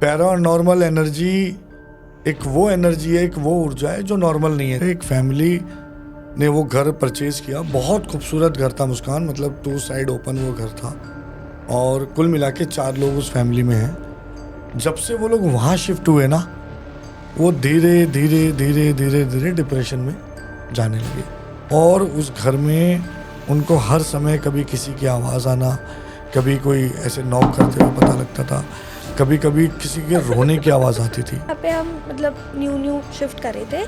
Paranormal energy एक वो energy है, एक वो ऊर्जा है जो नॉर्मल नहीं है। एक फैमिली ने वो घर परचेज किया, बहुत खूबसूरत घर था मुस्कान, मतलब 2 साइड ओपन वो घर था और कुल मिला के 4 लोग उस फैमिली में हैं। जब से वो लोग वहाँ शिफ्ट हुए ना, वो धीरे धीरे धीरे धीरे धीरे डिप्रेशन में जाने लगे और उस घर में उनको हर समय कभी किसी की आवाज़ आना, कभी कोई ऐसे नॉक करते हुए पता लगता था, कभी कभी किसी के रोने की आवाज़ आती थी। यहाँ पे हम मतलब न्यू शिफ्ट करे थे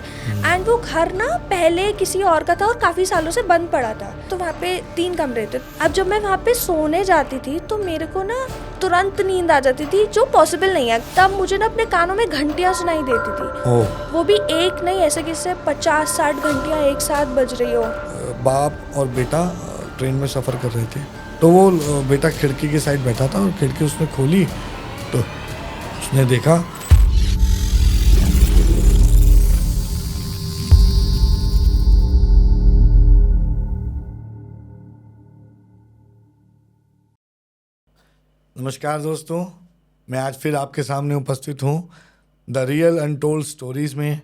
एंड वो घर ना पहले किसी और का था और काफ़ी सालों से बंद पड़ा था। तो वहाँ पे 3 कमरे थे। अब जब मैं वहाँ पे सोने जाती थी तो मेरे को ना तुरंत नींद आ जाती थी, जो पॉसिबल नहीं है। तब मुझे ना अपने कानों में घंटियाँ सुनाई देती थी। ओह, वो भी एक नहीं, ऐसे किससे 50-60 घंटियाँ एक साथ बज रही हो। बाप और बेटा ट्रेन में सफ़र कर रहे थे, तो वो बेटा खिड़की के साइड बैठा था और खिड़की उसने खोली तो उसने देखा नमस्कार दोस्तों, मैं आज फिर आपके सामने उपस्थित हूँ द रियल अनटोल्ड स्टोरीज़ में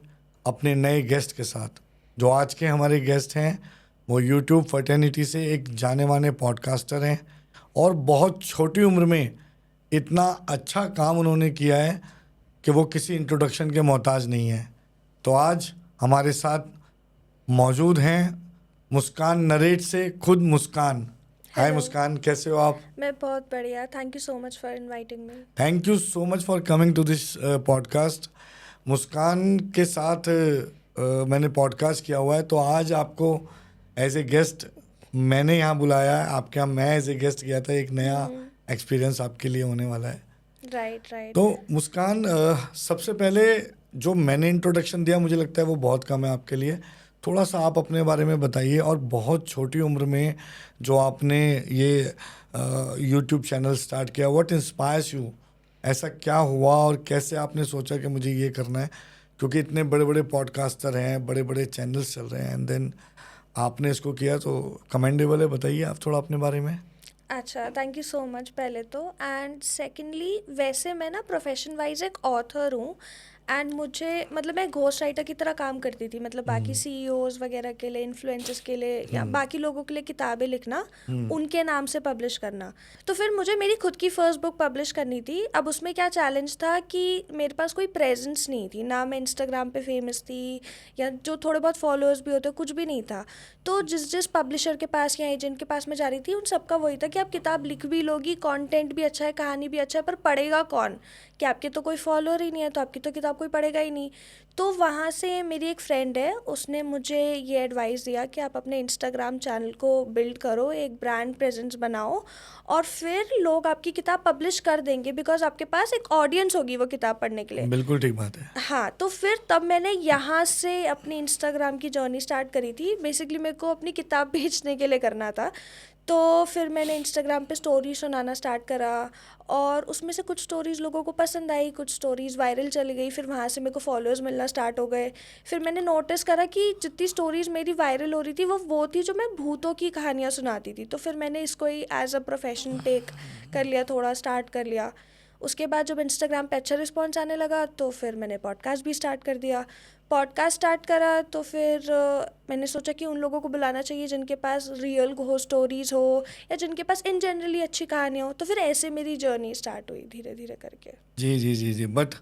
अपने नए गेस्ट के साथ। जो आज के हमारे गेस्ट हैं वो यूट्यूब फर्टेनिटी से एक जाने माने पॉडकास्टर हैं और बहुत छोटी उम्र में इतना अच्छा काम उन्होंने किया है कि वो किसी इंट्रोडक्शन के मोहताज नहीं है। तो आज हमारे साथ मौजूद हैं मुस्कान नरेट से खुद मुस्कान। हाय Hello. मुस्कान, कैसे हो आप? मैं बहुत बढ़िया, thank you so much for inviting me. Thank you so much for coming to this podcast. Muskan के साथ मैंने पॉडकास्ट किया हुआ है, तो आज आपको एज ए गेस्ट मैंने यहाँ बुलाया है। आपके यहाँ मैं एज ए गेस्ट गया था। एक नया एक्सपीरियंस आपके लिए होने वाला है। राइट। तो मुस्कान, सबसे पहले जो मैंने इंट्रोडक्शन दिया मुझे लगता है वो बहुत कम है आपके लिए। थोड़ा सा आप अपने बारे में बताइए, और बहुत छोटी उम्र में जो आपने ये यूट्यूब चैनल स्टार्ट किया, व्हाट इंस्पायर्स यू? ऐसा क्या हुआ और कैसे आपने सोचा कि मुझे ये करना है? क्योंकि इतने बड़े बड़े पॉडकास्टर हैं, बड़े बड़े चैनल्स चल रहे हैं, एंड देन आपने इसको किया, तो कमेंडेबल है। बताइए आप थोड़ा अपने बारे में। अच्छा, थैंक यू सो मच पहले तो। एंड सेकेंडली, वैसे मैं ना प्रोफेशन वाइज एक ऑथर हूँ एंड मुझे मतलब मैं घोस्ट राइटर की तरह काम करती थी, मतलब बाकी सीईओज वगैरह के लिए, इन्फ्लुएंसर्स के लिए या बाकी लोगों के लिए किताबें लिखना, उनके नाम से पब्लिश करना। तो फिर मुझे मेरी खुद की फर्स्ट बुक पब्लिश करनी थी। अब उसमें क्या चैलेंज था कि मेरे पास कोई प्रेजेंस नहीं थी, ना मैं इंस्टाग्राम पे फेमस थी या जो थोड़े बहुत फॉलोअर्स भी होते कुछ भी नहीं था। तो जिस जिस पब्लिशर के पास या एजेंट के पास मैं जा रही थी, उन सबका वही था कि आप किताब लिख भी लोगी, कंटेंट भी अच्छा है, कहानी भी अच्छा है, पर पढ़ेगा कौन? कि आपके तो कोई फॉलोअर ही नहीं है, तो आपकी तो किताब कोई पढ़ेगा ही नहीं। तो वहाँ से मेरी एक फ्रेंड है, उसने मुझे ये एडवाइस दिया कि आप अपने इंस्टाग्राम चैनल को बिल्ड करो, एक ब्रांड प्रेजेंस बनाओ, और फिर लोग आपकी किताब पब्लिश कर देंगे, बिकॉज आपके पास एक ऑडियंस होगी वो किताब पढ़ने के लिए। बिल्कुल ठीक बात है। हाँ, तो फिर तब मैंने यहाँ से अपनी इंस्टाग्राम की जर्नी स्टार्ट करी थी। बेसिकली मेरे को अपनी किताब बेचने के लिए करना था। तो फिर मैंने इंस्टाग्राम पे स्टोरीज सुनाना स्टार्ट करा और उसमें से कुछ स्टोरीज़ लोगों को पसंद आई, कुछ स्टोरीज़ वायरल चली गई। फिर वहाँ से मेरे को फॉलोअर्स मिलना स्टार्ट हो गए। फिर मैंने नोटिस करा कि जितनी स्टोरीज़ मेरी वायरल हो रही थी वो थी जो मैं भूतों की कहानियाँ सुनाती थी। तो फिर मैंने इसको ही एज अ प्रोफेशन टेक कर लिया, थोड़ा स्टार्ट कर लिया। उसके बाद जब इंस्टाग्राम पे अच्छा रिस्पॉन्स आने लगा तो फिर मैंने पॉडकास्ट भी स्टार्ट कर दिया। पॉडकास्ट स्टार्ट करा तो फिर मैंने सोचा कि उन लोगों को बुलाना चाहिए जिनके पास रियल घोस्ट स्टोरीज़ हो या जिनके पास इन जनरली अच्छी कहानियाँ हो। तो फिर ऐसे मेरी जर्नी स्टार्ट हुई धीरे धीरे करके। जी जी जी जी, बट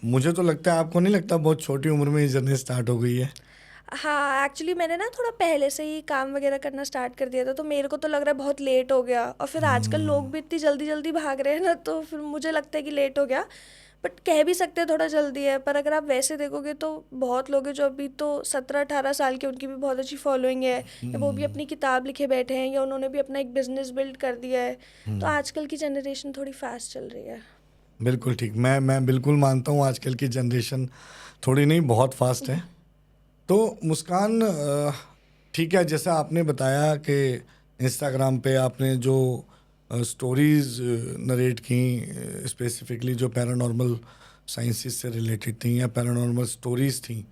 मुझे तो लगता है, आपको नहीं लगता बहुत छोटी उम्र में ये जर्नी स्टार्ट हो गई है? हाँ, एक्चुअली मैंने ना थोड़ा पहले से ही काम वगैरह करना स्टार्ट कर दिया था, तो मेरे को तो लग रहा है बहुत लेट हो गया। और फिर आजकल लोग भी इतनी जल्दी जल्दी भाग रहे हैं ना, तो फिर मुझे लगता है कि लेट हो गया। बट कह भी सकते हैं थोड़ा जल्दी है, पर अगर आप वैसे देखोगे तो बहुत लोग हैं जो अभी तो 17-18 साल के, उनकी भी बहुत अच्छी फॉलोइंग है, या वो भी अपनी किताब लिखे बैठे हैं, या उन्होंने भी अपना एक बिजनेस बिल्ड कर दिया है। तो आजकल की जनरेशन थोड़ी फास्ट चल रही है। बिल्कुल ठीक, मैं बिल्कुल मानता हूँ आजकल की जनरेशन थोड़ी नहीं, बहुत फास्ट है। तो मुस्कान, ठीक है, जैसा आपने बताया कि इंस्टाग्राम पे आपने जो स्टोरीज़ नरेट की, स्पेसिफिकली जो पैरानॉर्मल साइंसेस से रिलेटेड थी या पैरानॉर्मल स्टोरीज़ थी,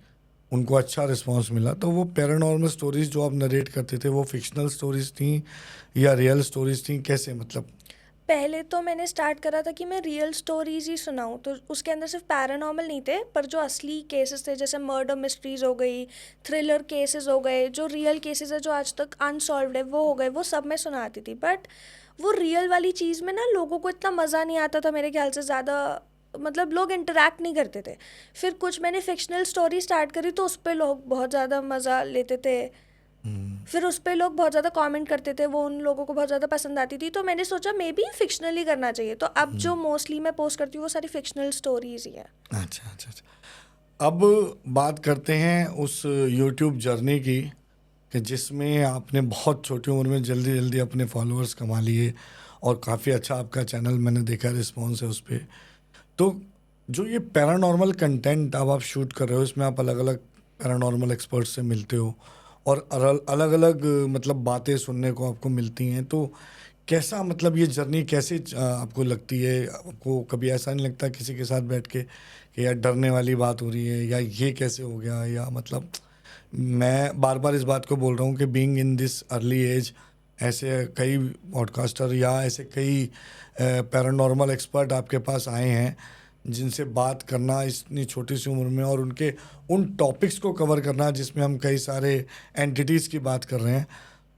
उनको अच्छा रिस्पांस मिला। तो वो पैरानॉर्मल स्टोरीज़ जो आप नरेट करते थे वो फिक्शनल स्टोरीज़ थी या रियल स्टोरीज़ थी, कैसे मतलब? पहले तो मैंने स्टार्ट करा था कि मैं रियल स्टोरीज़ ही सुनाऊँ, तो उसके अंदर सिर्फ पैरानॉर्मल नहीं थे, पर जो असली केसेस थे, जैसे मर्डर मिस्ट्रीज़ हो गई, थ्रिलर केसेस हो गए, जो रियल केसेस है जो आज तक अनसॉल्व्ड है वो हो गए, वो सब मैं सुनाती थी। बट वो रियल वाली चीज़ में ना लोगों को इतना मज़ा नहीं आता था मेरे ख्याल से, ज़्यादा मतलब लोग इंटरेक्ट नहीं करते थे। फिर कुछ मैंने फिक्शनल स्टोरी स्टार्ट करी तो उस पर लोग बहुत ज़्यादा मज़ा लेते थे, फिर उस पे लोग बहुत ज़्यादा कमेंट करते थे, वो उन लोगों को बहुत ज़्यादा पसंद आती थी, तो मैंने सोचा मे बी फिक्शनल ही करना चाहिए। तो अब जो मोस्टली मैं पोस्ट करती हूँ वो सारी फिक्शनल स्टोरीज ही है। अच्छा अच्छा अच्छा। अब बात करते हैं उस यूट्यूब जर्नी की कि जिसमें आपने बहुत छोटी उम्र में जल्दी जल्दी अपने फॉलोअर्स कमा लिए और काफ़ी अच्छा आपका चैनल मैंने देखा रिस्पॉन्स है उस पर। तो जो ये पैरानॉर्मल कंटेंट अब आप शूट कर रहे हो, इसमें आप अलग अलग पैरानॉर्मल एक्सपर्ट से मिलते हो और अलग अलग मतलब बातें सुनने को आपको मिलती हैं, तो कैसा मतलब ये जर्नी कैसे आपको लगती है? आपको कभी ऐसा नहीं लगता किसी के साथ बैठ के कि यार डरने वाली बात हो रही है या ये कैसे हो गया, या मतलब मैं बार बार इस बात को बोल रहा हूँ कि being in this early age ऐसे कई पॉडकास्टर या ऐसे कई पैरानॉर्मल एक्सपर्ट आपके पास आए हैं जिनसे बात करना इतनी छोटी सी उम्र में और उनके उन टॉपिक्स को कवर करना जिसमें हम कई सारे एंटिटीज़ की बात कर रहे हैं,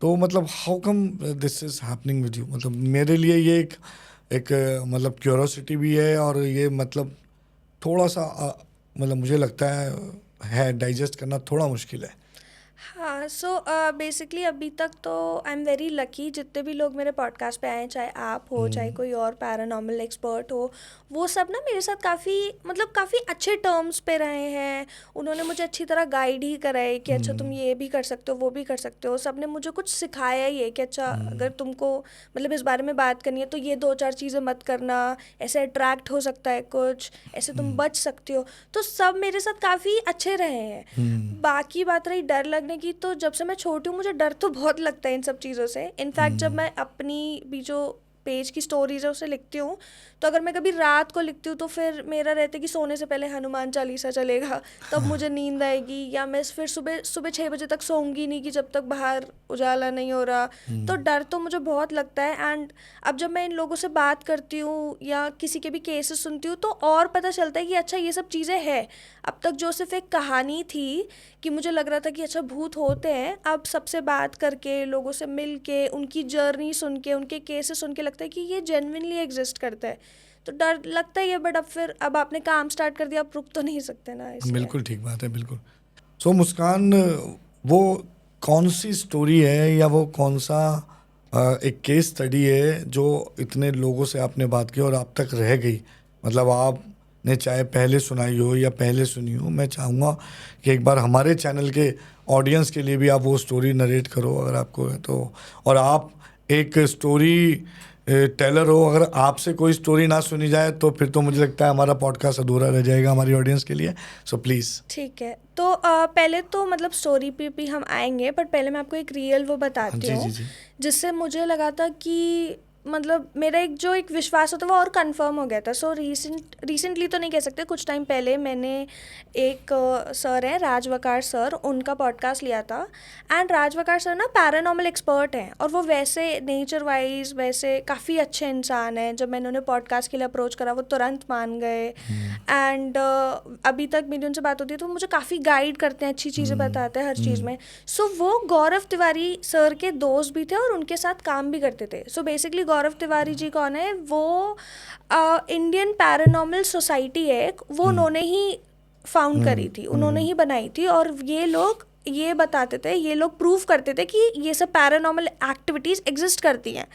तो मतलब how come this is happening with you? मतलब मेरे लिए ये एक मतलब क्यूरोसिटी भी है और ये मतलब थोड़ा सा मतलब मुझे लगता है डाइजेस्ट करना थोड़ा मुश्किल है। हाँ, सो बेसिकली अभी तक तो आई एम वेरी लकी, जितने भी लोग मेरे पॉडकास्ट पे आए, चाहे आप हो चाहे कोई और पैरानॉर्मल एक्सपर्ट हो, वो सब ना मेरे साथ काफ़ी अच्छे टर्म्स पे रहे हैं। उन्होंने मुझे अच्छी तरह गाइड ही करा है कि अच्छा तुम ये भी कर सकते हो, वो भी कर सकते हो। सब ने मुझे कुछ सिखाया ही है कि अच्छा अगर तुमको मतलब इस बारे में बात करनी है तो ये 2-4 चीज़ें मत करना, ऐसे अट्रैक्ट हो सकता है कुछ, ऐसे तुम बच सकते हो। तो सब मेरे साथ काफ़ी अच्छे रहे हैं। बाकी बात रही डर लगने की, तो जब से मैं छोटी हूँ मुझे डर तो बहुत लगता है इन सब चीज़ों से। इनफैक्ट जब मैं अपनी भी जो पेज की स्टोरीज है उसे लिखती हूँ, तो अगर मैं कभी रात को लिखती हूँ तो फिर मेरा रहता है कि सोने से पहले हनुमान चालीसा चलेगा, तब मुझे नींद आएगी, या मैं फिर सुबह 6 बजे तक सोऊंगी नहीं कि जब तक बाहर उजाला नहीं हो रहा। तो डर तो मुझे बहुत लगता है। एंड अब जब मैं इन लोगों से बात करती हूँ या किसी के भी केसेस सुनती हूँ तो और पता चलता है कि अच्छा ये सब चीज़ें हैं। अब तक जो सिर्फ एक कहानी थी कि मुझे लग रहा था कि अच्छा भूत होते हैं, अब सबसे बात करके, लोगों से मिल के, उनकी जर्नी सुन के, उनके केसेस सुन के लगता है कि ये जेन्युइनली एग्जिस्ट करता है। तो डर लगता ही है, बट अब आपने काम स्टार्ट कर दिया, आप रुक तो नहीं सकते ना, इसलिए। बिल्कुल ठीक बात है, बिल्कुल। सो मुस्कान, वो कौन सी स्टोरी है या वो कौन सा एक केस स्टडी है जो इतने लोगों से आपने बात की और आप तक रह गई? मतलब आपने चाहे पहले सुनाई हो या पहले सुनी हो, मैं चाहूँगा कि एक बार हमारे चैनल के ऑडियंस के लिए भी आप वो स्टोरी नरेट करो अगर आपको है तो। और आप एक स्टोरी टेलर हो, अगर आपसे कोई स्टोरी ना सुनी जाए तो फिर तो मुझे लगता है हमारा पॉडकास्ट अधूरा रह जाएगा हमारी ऑडियंस के लिए। So please. ठीक है, तो पहले तो मतलब स्टोरी पे भी हम आएंगे, बट पहले मैं आपको एक रियल वो बताती जी हूँ जी जी। जिससे मुझे लगा था कि मतलब मेरा एक विश्वास होता है वो और कंफर्म हो गया था। सो रिसेंटली तो नहीं कह सकते, कुछ टाइम पहले मैंने एक सर है राज वकार सर, उनका पॉडकास्ट लिया था। एंड राज वकार सर ना पैरानॉर्मल एक्सपर्ट हैं और वो वैसे नेचर वाइज वैसे काफ़ी अच्छे इंसान हैं। जब मैंने उन्हें पॉडकास्ट के लिए अप्रोच करा वो तुरंत मान गए। एंड अभी तक मेरी उनसे बात होती है तो वो मुझे काफ़ी गाइड करते हैं, अच्छी चीज़ें बताते हैं हर चीज़ में। सो वो गौरव तिवारी सर के दोस्त भी थे और उनके साथ काम भी करते थे। सो बेसिकली गौरव तिवारी जी कौन है, वो इंडियन पैरानॉर्मल सोसाइटी है वो उन्होंने ही फाउंड करी थी, उन्होंने ही बनाई थी। और ये लोग ये बताते थे, ये लोग प्रूव करते थे कि ये सब पैरानॉर्मल एक्टिविटीज़ एग्जिस्ट करती हैं।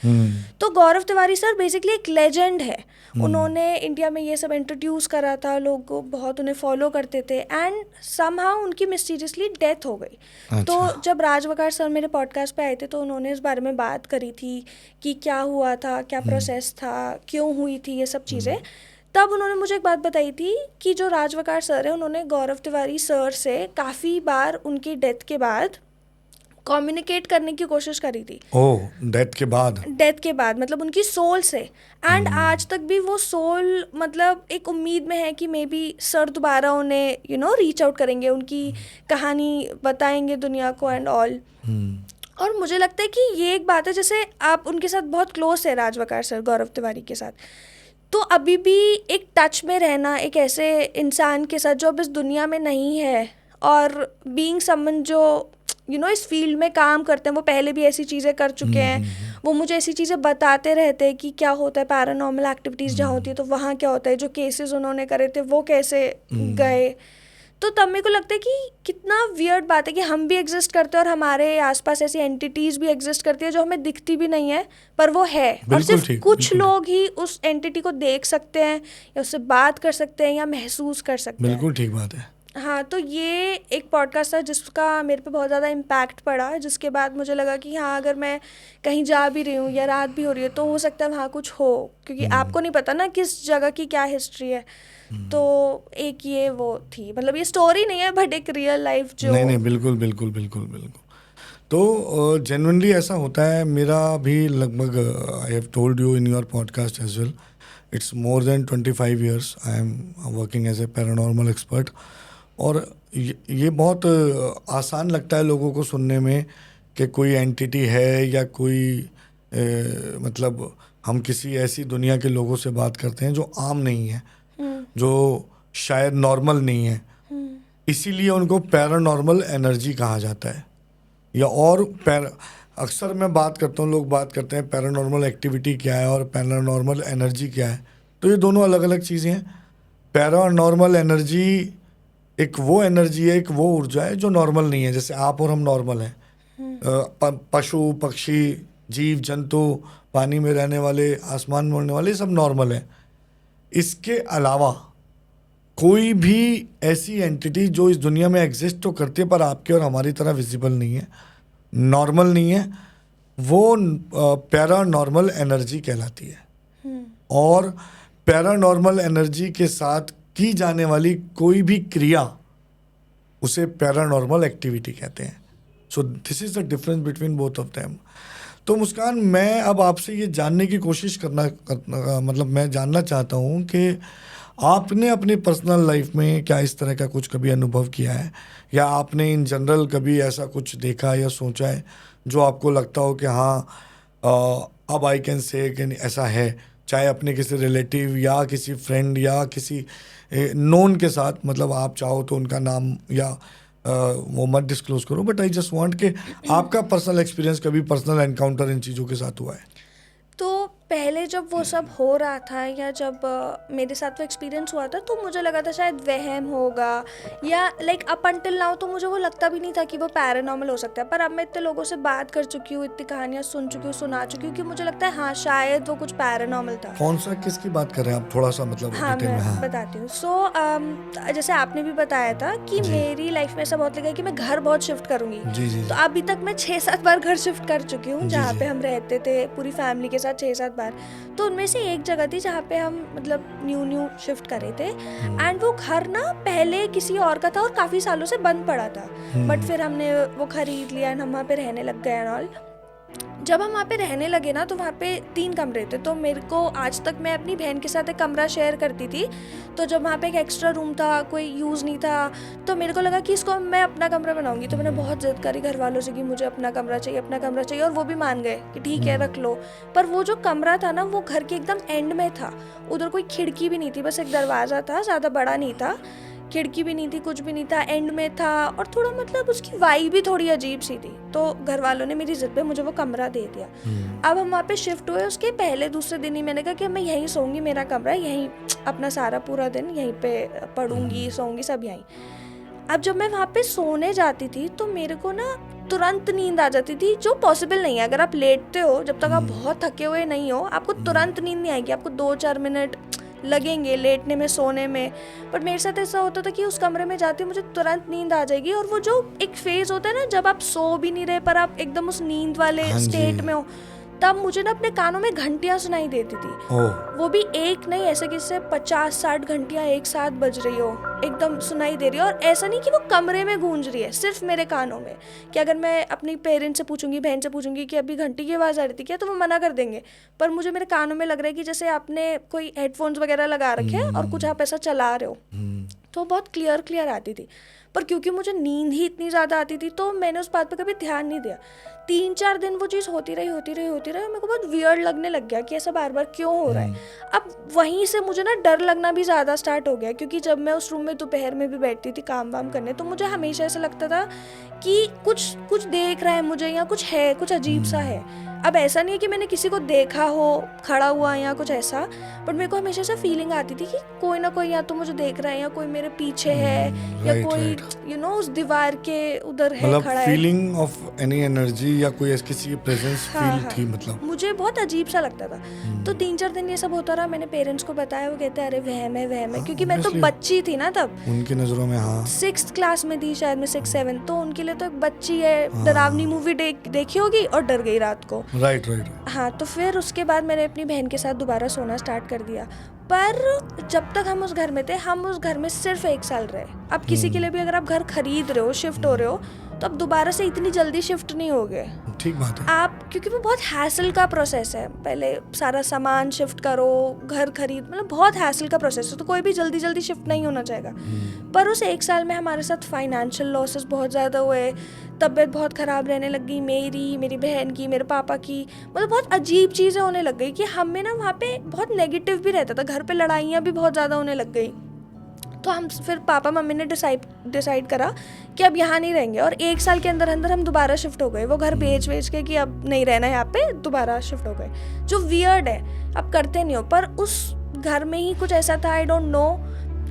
तो गौरव तिवारी सर बेसिकली एक लेजेंड है। उन्होंने इंडिया में ये सब इंट्रोड्यूस करा था, लोग बहुत उन्हें फॉलो करते थे। एंड समहाउ उनकी मिस्टीरियसली डेथ हो गई। अच्छा। तो जब राज वकार सर मेरे पॉडकास्ट पे आए थे तो उन्होंने इस बारे में बात करी थी कि क्या हुआ था, क्या प्रोसेस था, क्यों हुई थी ये सब चीज़ें। तब उन्होंने मुझे एक बात बताई थी कि जो राज वकार सर है उन्होंने गौरव तिवारी सर से काफ़ी बार उनकी डेथ के बाद कम्युनिकेट करने की कोशिश करी थी। ओह, डेथ के बाद मतलब उनकी सोल से। एंड आज तक भी वो सोल मतलब एक उम्मीद में है कि मे बी सर दोबारा उन्हें रीच आउट करेंगे, उनकी कहानी बताएंगे दुनिया को एंड ऑल। और मुझे लगता है कि ये एक बात है, जैसे आप उनके साथ बहुत क्लोज है, राज वकार सर, गौरव तिवारी के साथ, तो अभी भी एक टच में रहना एक ऐसे इंसान के साथ जो अब इस दुनिया में नहीं है, और बीइंग समवन जो इस फील्ड में काम करते हैं, वो पहले भी ऐसी चीज़ें कर चुके हैं, वो मुझे ऐसी चीज़ें बताते रहते हैं कि क्या होता है पैरानॉर्मल एक्टिविटीज़ जहाँ होती है तो वहाँ क्या होता है, जो केसेस उन्होंने करे थे वो कैसे गए। तो तब मेरे को लगता है कि कितना वियर्ड बात है कि हम भी एग्जिस्ट करते हैं और हमारे आसपास ऐसी एंटिटीज़ भी एग्जिस्ट करती है जो हमें दिखती भी नहीं है पर वो है, और सिर्फ कुछ लोग ही उस एंटिटी को देख सकते हैं या उससे बात कर सकते हैं या महसूस कर सकते हैं। बिल्कुल ठीक बात है। हाँ, तो ये एक पॉडकास्ट था जिसका मेरे पे बहुत ज़्यादा इम्पैक्ट पड़ा, जिसके बाद मुझे लगा कि हाँ, अगर मैं कहीं जा भी रही हूँ या रात भी हो रही है तो हो सकता है वहाँ कुछ हो, क्योंकि आपको नहीं पता ना किस जगह की क्या हिस्ट्री है। तो एक ये वो थी, मतलब ये स्टोरी नहीं है बट एक रियल लाइफ जो नहीं, बिल्कुल बिल्कुल बिल्कुल बिल्कुल। तो जेन्युइनली ऐसा होता है, मेरा भी लगभग I have told you in your podcast as well, it's more than 25 years I am working as a paranormal expert. और ये बहुत आसान लगता है लोगों को सुनने में कि कोई एंटिटी है या कोई मतलब हम किसी ऐसी दुनिया के लोगों से बात करते हैं जो आम नहीं है, जो शायद नॉर्मल नहीं है, इसीलिए उनको पैरानॉर्मल एनर्जी कहा जाता है। या और अक्सर मैं बात करता हूँ, लोग बात करते हैं पैरानॉर्मल एक्टिविटी क्या है और पैरानॉर्मल एनर्जी क्या है, तो ये दोनों अलग अलग चीज़ें हैं। पैरानॉर्मल एनर्जी एक वो एनर्जी है, एक वो ऊर्जा है जो नॉर्मल नहीं है। जैसे आप और हम नॉर्मल हैं, पशु पक्षी जीव जंतु, पानी में रहने वाले, आसमान में उड़ने वाले, सब नॉर्मल हैं। इसके अलावा कोई भी ऐसी एंटिटी जो इस दुनिया में एग्जिस्ट तो करती है पर आपके और हमारी तरह विजिबल नहीं है, नॉर्मल नहीं है, वो पैरानॉर्मल एनर्जी कहलाती है। और पैरानॉर्मल एनर्जी के साथ की जाने वाली कोई भी क्रिया उसे पैरानॉर्मल एक्टिविटी कहते हैं। So this is the difference between both of them. तो मुस्कान, मैं अब आपसे ये जानने की कोशिश करना मतलब मैं जानना चाहता हूँ कि आपने अपनी पर्सनल लाइफ में क्या इस तरह का कुछ कभी अनुभव किया है, या आपने इन जनरल कभी ऐसा कुछ देखा या सोचा है जो आपको लगता हो कि हाँ अब आई कैन से कि ऐसा है, चाहे अपने किसी रिलेटिव या किसी फ्रेंड या किसी नोन के साथ, मतलब आप चाहो तो उनका नाम या वो मत डिस्क्लोज करो, बट आई जस्ट वांट कि आपका पर्सनल एक्सपीरियंस, कभी पर्सनल एनकाउंटर इन चीज़ों के साथ हुआ है? तो पहले जब वो सब हो रहा था या जब मेरे साथ वो एक्सपीरियंस हुआ था तो मुझे लगा था शायद वहम होगा, या लाइक अप अंटिल नाउ तो मुझे वो लगता भी नहीं था कि वो पैरानॉर्मल हो सकता है। पर अब मैं इतने लोगों से बात कर चुकी हूँ, इतनी कहानियाँ सुन चुकी हूँ, सुना चुकी हूँ कि मुझे लगता है हाँ शायद वो कुछ पैरानॉर्मल था। कौन सा, किसकी बात कर रहे हैं आप, थोड़ा सा मतलब हाँ डिटेल में? मैं बताती हूँ। सो जैसे आपने भी बताया था कि मेरी लाइफ में ऐसा बहुत लगा कि मैं घर बहुत शिफ्ट करूँगी। जी। तो अभी तक मैं 6-7 बार घर शिफ्ट कर चुकी हूँ, जहाँ पे हम रहते थे पूरी फैमिली के साथ 6-7 बार। तो उनमें से एक जगह थी जहाँ पे हम मतलब न्यू शिफ्ट करे थे, एंड वो घर ना पहले किसी और का था और काफ़ी सालों से बंद पड़ा था, बट फिर हमने वो खरीद लिया एंड हम वहाँ पे रहने लग गए एंड ऑल। जब हम वहाँ पे रहने लगे ना तो वहाँ पे 3 कमरे थे, तो मेरे को आज तक मैं अपनी बहन के साथ एक कमरा शेयर करती थी। तो जब वहाँ पे एक एक्स्ट्रा रूम था, कोई यूज़ नहीं था, तो मेरे को लगा कि इसको मैं अपना कमरा बनाऊंगी। तो मैंने बहुत जिद करी घर वालों से कि मुझे अपना कमरा चाहिए, अपना कमरा चाहिए, और वो भी मान गए कि ठीक है रख लो। पर वो जो कमरा था ना वो घर के एकदम एंड में था, उधर कोई खिड़की भी नहीं थी, बस एक दरवाज़ा था, ज़्यादा बड़ा नहीं था, खिड़की भी नहीं थी, कुछ भी नहीं था, एंड में था, और थोड़ा मतलब उसकी वाइब भी थोड़ी अजीब सी थी। तो घर वालों ने मेरी जिद पे मुझे वो कमरा दे दिया। अब हम वहाँ पे शिफ्ट हुए, उसके पहले दूसरे दिन ही मैंने कहा कि मैं यहीं सोऊंगी, मेरा कमरा यहीं, अपना सारा पूरा दिन यहीं पे पढ़ूंगी, सोऊंगी, सब यहीं। अब जब मैं वहाँ पे सोने जाती थी तो मेरे को ना तुरंत नींद आ जाती थी, जो पॉसिबल नहीं है। अगर आप लेटते हो, जब तक आप बहुत थके हुए नहीं हो, आपको तुरंत नींद नहीं आएगी, आपको 2-4 मिनट लगेंगे लेटने में, सोने में। बट मेरे साथ ऐसा होता था कि उस कमरे में जाते मुझे तुरंत नींद आ जाएगी, और वो जो एक फेज होता है ना जब आप सो भी नहीं रहे पर आप एकदम उस नींद वाले स्टेट में हो, तब मुझे ना अपने कानों में घंटियां सुनाई देती थी। वो भी एक नहीं, ऐसे किससे 50-60 घंटियां एक साथ बज रही हो, एकदम सुनाई दे रही है। और ऐसा नहीं कि वो कमरे में गूंज रही है, सिर्फ मेरे कानों में। कि अगर मैं अपनी पेरेंट्स से पूछूंगी, बहन से पूछूंगी कि अभी घंटी की आवाज़ आ रही थी क्या, तो वो मना कर देंगे। पर मुझे मेरे कानों में लग रहा है कि जैसे आपने कोई हेडफोन्स वगैरह लगा रखे हैं और कुछ आप ऐसा चला रहे हो, तो बहुत क्लियर आती थी। पर क्योंकि मुझे नींद ही इतनी ज़्यादा आती थी तो मैंने उस बात पे कभी ध्यान नहीं दिया। 3-4 दिन वो चीज़ होती रही मेरे को बहुत वियर्ड लगने लग गया कि ऐसा बार बार क्यों हो रहा है। अब वहीं से मुझे ना डर लगना भी ज़्यादा स्टार्ट हो गया, क्योंकि जब मैं उस रूम में दोपहर में भी बैठती थी काम वाम करने तो मुझे हमेशा ऐसा लगता था कि कुछ देख रहा है मुझे, या कुछ है, कुछ अजीब सा है। अब ऐसा नहीं है कि मैंने किसी को देखा हो खड़ा हुआ या कुछ ऐसा, बट मेरे को हमेशा ऐसा फीलिंग आती थी कि कोई ना कोई या तो मुझे देख रहा है या कोई मेरे पीछे है, या right, कोई right. उस दीवार के उधर है मतलब खड़ा है। फीलिंग ऑफ एनी एनर्जी या कोई ऐसी किसी की प्रेजेंस फील थी, मतलब मुझे बहुत अजीब सा लगता था। तो 3-4 दिन ये सब होता रहा, मैंने पेरेंट्स को बताया, वो कहते हैं अरे वहम है, क्योंकि मैं तो बच्ची थी ना तब, उनकी नजरों में। हाँ, 6th क्लास में थी शायद मैं, 6-7, तो उनके लिए तो एक बच्ची है, डरावनी मूवी देखी होगी और डर गई रात को। राइट। हाँ, तो फिर उसके बाद मैंने अपनी बहन के साथ दोबारा सोना स्टार्ट कर दिया। पर जब तक हम उस घर में थे, हम उस घर में सिर्फ 1 साल रहे। अब किसी के लिए भी अगर आप घर खरीद रहे हो, शिफ्ट हो रहे हो, तो अब दोबारा से इतनी जल्दी शिफ्ट नहीं होगे। ठीक बात है। आप, क्योंकि वो बहुत हैसल का प्रोसेस है, पहले सारा सामान शिफ्ट करो, घर खरीद, मतलब बहुत हैसल का प्रोसेस है, तो कोई भी जल्दी शिफ्ट नहीं होना चाहेगा। पर उस 1 साल में हमारे साथ फाइनेंशियल लॉसेस बहुत ज़्यादा हुए, तबीयत बहुत ख़राब रहने लग गई, मेरी बहन की, मेरे पापा की, मतलब बहुत अजीब चीज़ें होने लग गई कि हमें ना वहाँ पे बहुत नेगेटिव भी रहता था, घर पे लड़ाइयाँ भी बहुत ज़्यादा होने लग गई। तो हम फिर पापा मम्मी ने डिसाइड करा कि अब यहाँ नहीं रहेंगे, और 1 साल के अंदर हम दोबारा शिफ्ट हो गए। वो घर बेच के कि अब नहीं रहना यहाँ पे, दोबारा शिफ्ट हो गए, जो वियर्ड है, अब करते नहीं हो। पर उस घर में ही कुछ ऐसा था, आई डोंट नो,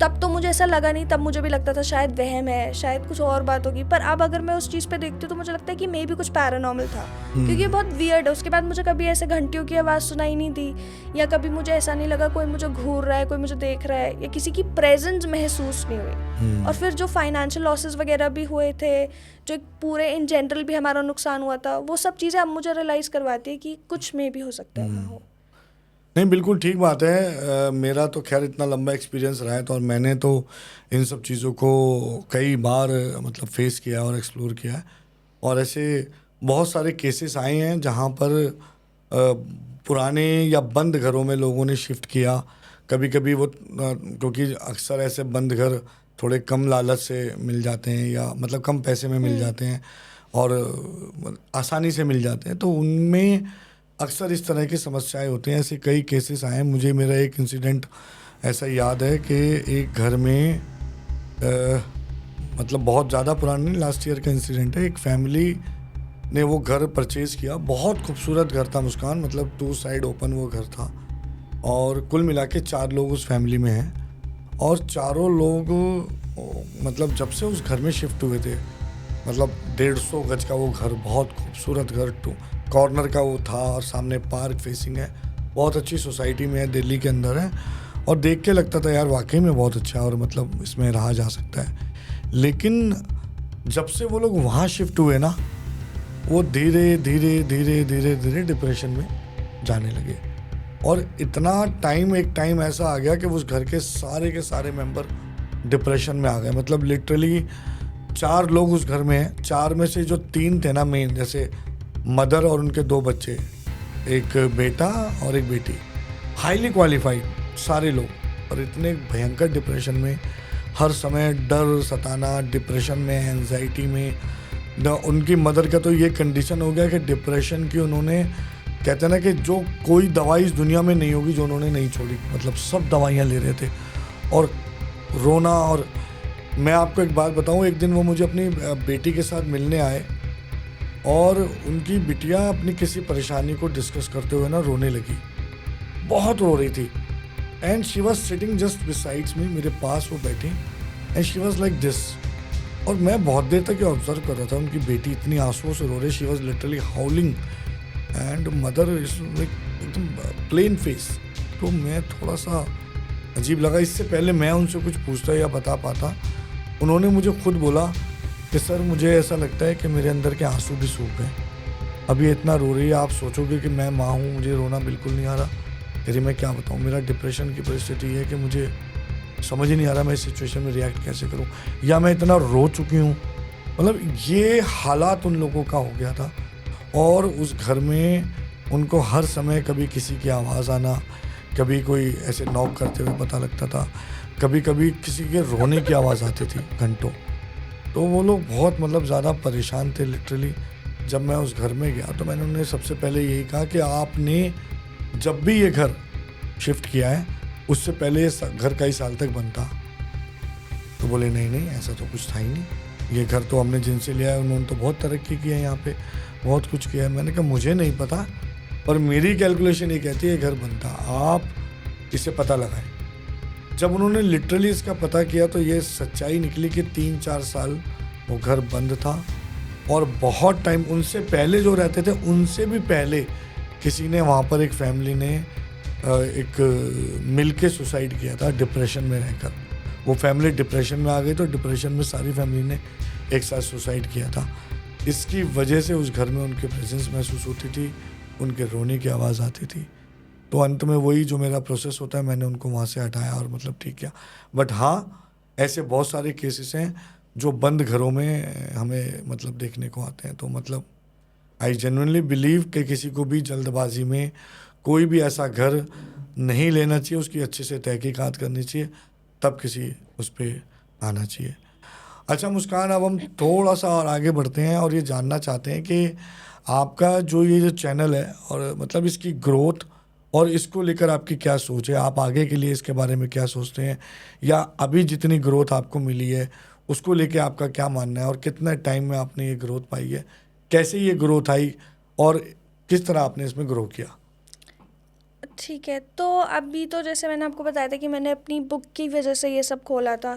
तब तो मुझे ऐसा लगा नहीं, तब मुझे भी लगता था शायद वहम है, शायद कुछ और बात होगी। पर अब अगर मैं उस चीज़ पे देखती हूँ तो मुझे लगता है कि मे भी कुछ पैरानॉर्मल था, क्योंकि ये बहुत वियर्ड है। उसके बाद मुझे कभी ऐसे घंटियों की आवाज़ सुनाई नहीं दी, या कभी मुझे ऐसा नहीं लगा कोई मुझे घूर रहा है, कोई मुझे देख रहा है, या किसी की प्रेजेंस महसूस नहीं हुई। और फिर जो फाइनेंशियल लॉसेस वगैरह भी हुए थे, जो एक पूरे इन जनरल भी हमारा नुकसान हुआ था, वो सब चीज़ें अब मुझे रियलाइज़ करवाती है कि कुछ में भी हो सकता है। हो नहीं, बिल्कुल ठीक बात है। मेरा तो खैर इतना लंबा एक्सपीरियंस रहा है, तो और मैंने तो इन सब चीज़ों को कई बार मतलब फेस किया और एक्सप्लोर किया है, और ऐसे बहुत सारे केसेस आए हैं जहाँ पर पुराने या बंद घरों में लोगों ने शिफ्ट किया। कभी कभी वो क्योंकि अक्सर ऐसे बंद घर थोड़े कम लालच से मिल जाते हैं, या मतलब कम पैसे में मिल जाते हैं और आसानी से मिल जाते हैं, तो उनमें अक्सर इस तरह की समस्याएं होती हैं। ऐसे कई केसेस आए हैं। मुझे मेरा एक इंसिडेंट ऐसा याद है कि एक घर में मतलब बहुत ज़्यादा पुराना नहीं, लास्ट ईयर का इंसिडेंट है। एक फैमिली ने वो घर परचेज़ किया, बहुत खूबसूरत घर था मुस्कान, मतलब 2 साइड ओपन वो घर था, और कुल मिला के 4 लोग उस फैमिली में हैं, और चारों लोग मतलब जब से उस घर में शिफ्ट हुए थे, मतलब 150 गज का वो घर, बहुत खूबसूरत घर, कॉर्नर का वो था, और सामने पार्क फेसिंग है, बहुत अच्छी सोसाइटी में है, दिल्ली के अंदर है, और देख के लगता था यार वाकई में बहुत अच्छा है, और मतलब इसमें रहा जा सकता है। लेकिन जब से वो लोग वहाँ शिफ्ट हुए ना, वो धीरे धीरे डिप्रेशन में जाने लगे, और इतना एक टाइम ऐसा आ गया कि उस घर के सारे मेंबर डिप्रेशन में आ गए। मतलब लिटरली 4 लोग उस घर में हैं, 4 में से जो 3 थे ना मेन, जैसे मदर और उनके 2 बच्चे, एक बेटा और एक बेटी, हाईली क्वालिफाइड सारे लोग, और इतने भयंकर डिप्रेशन में, हर समय डर सताना, डिप्रेशन में, एंजाइटी में। उनकी मदर का तो ये कंडीशन हो गया कि डिप्रेशन की उन्होंने, कहते हैं ना कि जो कोई दवाई इस दुनिया में नहीं होगी जो उन्होंने नहीं छोड़ी, मतलब सब दवाइयाँ ले रहे थे और रोना। और मैं आपको एक बात बताऊँ, एक दिन वो मुझे अपनी बेटी के साथ मिलने आए, और उनकी बिटिया अपनी किसी परेशानी को डिस्कस करते हुए ना रोने लगी, बहुत रो रही थी, and she was sitting just besides me, मेरे पास वो बैठी, and she was like this, और मैं बहुत देर तक ये ऑब्जर्व कर रहा था। उनकी बेटी इतनी आंसुओं से रो रही, she was literally हाउलिंग, and mother is like एकदम प्लेन फेस। तो मैं थोड़ा सा अजीब लगा। इससे पहले मैं उनसे कुछ पूछता या बता पाता, उन्होंने मुझे खुद बोला कि सर मुझे ऐसा लगता है कि मेरे अंदर के आंसू भी सूख गए, अब ये इतना रो रही है, आप सोचोगे कि मैं माँ हूँ, मुझे रोना बिल्कुल नहीं आ रहा। अरे मैं क्या बताऊँ, मेरा डिप्रेशन की परिस्थिति है कि मुझे समझ ही नहीं आ रहा मैं इस सिचुएशन में रिएक्ट कैसे करूँ, या मैं इतना रो चुकी हूँ। मतलब ये हालात उन लोगों का हो गया था, और उस घर में उनको हर समय कभी किसी की आवाज़ आना, कभी कोई ऐसे नॉक करते हुए पता लगता था, कभी कभी किसी के रोने की आवाज़ आती थी घंटों। तो वो लोग बहुत मतलब ज़्यादा परेशान थे लिटरली। जब मैं उस घर में गया तो मैंने उन्हें सबसे पहले यही कहा कि आपने जब भी ये घर शिफ्ट किया है उससे पहले ये घर कई साल तक बनता। तो बोले नहीं नहीं ऐसा तो कुछ था ही नहीं, ये घर तो हमने जिनसे लिया है उन्होंने तो बहुत तरक्की की है, यहाँ पे बहुत कुछ किया है। मैंने कहा मुझे नहीं पता, पर मेरी कैलकुलेशन ये कहती है ये घर बनता, आप इसे पता लगाएं। जब उन्होंने लिटरली इसका पता किया तो ये सच्चाई निकली कि 3-4 साल वो घर बंद था और बहुत टाइम उनसे पहले जो रहते थे उनसे भी पहले किसी ने वहाँ पर एक फैमिली ने एक मिल के सुसाइड किया था डिप्रेशन में रहकर। वो फैमिली डिप्रेशन में आ गई तो डिप्रेशन में सारी फैमिली ने एक साथ सुसाइड किया था। इसकी वजह से उस घर में उनके प्रेजेंस महसूस होती थी, उनके रोने की आवाज़ आती थी। तो अंत में वही जो मेरा प्रोसेस होता है मैंने उनको वहाँ से हटाया और मतलब ठीक किया। बट हाँ, ऐसे बहुत सारे केसेस हैं जो बंद घरों में हमें मतलब देखने को आते हैं। तो मतलब आई जेन्युइनली बिलीव कि किसी को भी जल्दबाजी में कोई भी ऐसा घर नहीं लेना चाहिए, उसकी अच्छे से तहकीकात करनी चाहिए, तब किसी उस पर आना चाहिए। अच्छा मुस्कान, अब हम थोड़ा सा और आगे बढ़ते हैं और ये जानना चाहते हैं कि आपका जो ये जो चैनल है और मतलब इसकी ग्रोथ और इसको लेकर आपकी क्या सोच है, आप आगे के लिए इसके बारे में क्या सोचते हैं, या अभी जितनी ग्रोथ आपको मिली है उसको लेके आपका क्या मानना है और कितने टाइम में आपने ये ग्रोथ पाई है, कैसे ये ग्रोथ आई और किस तरह आपने इसमें ग्रो किया? ठीक है, तो अभी तो जैसे मैंने आपको बताया था कि मैंने अपनी बुक की वजह से ये सब खोला था।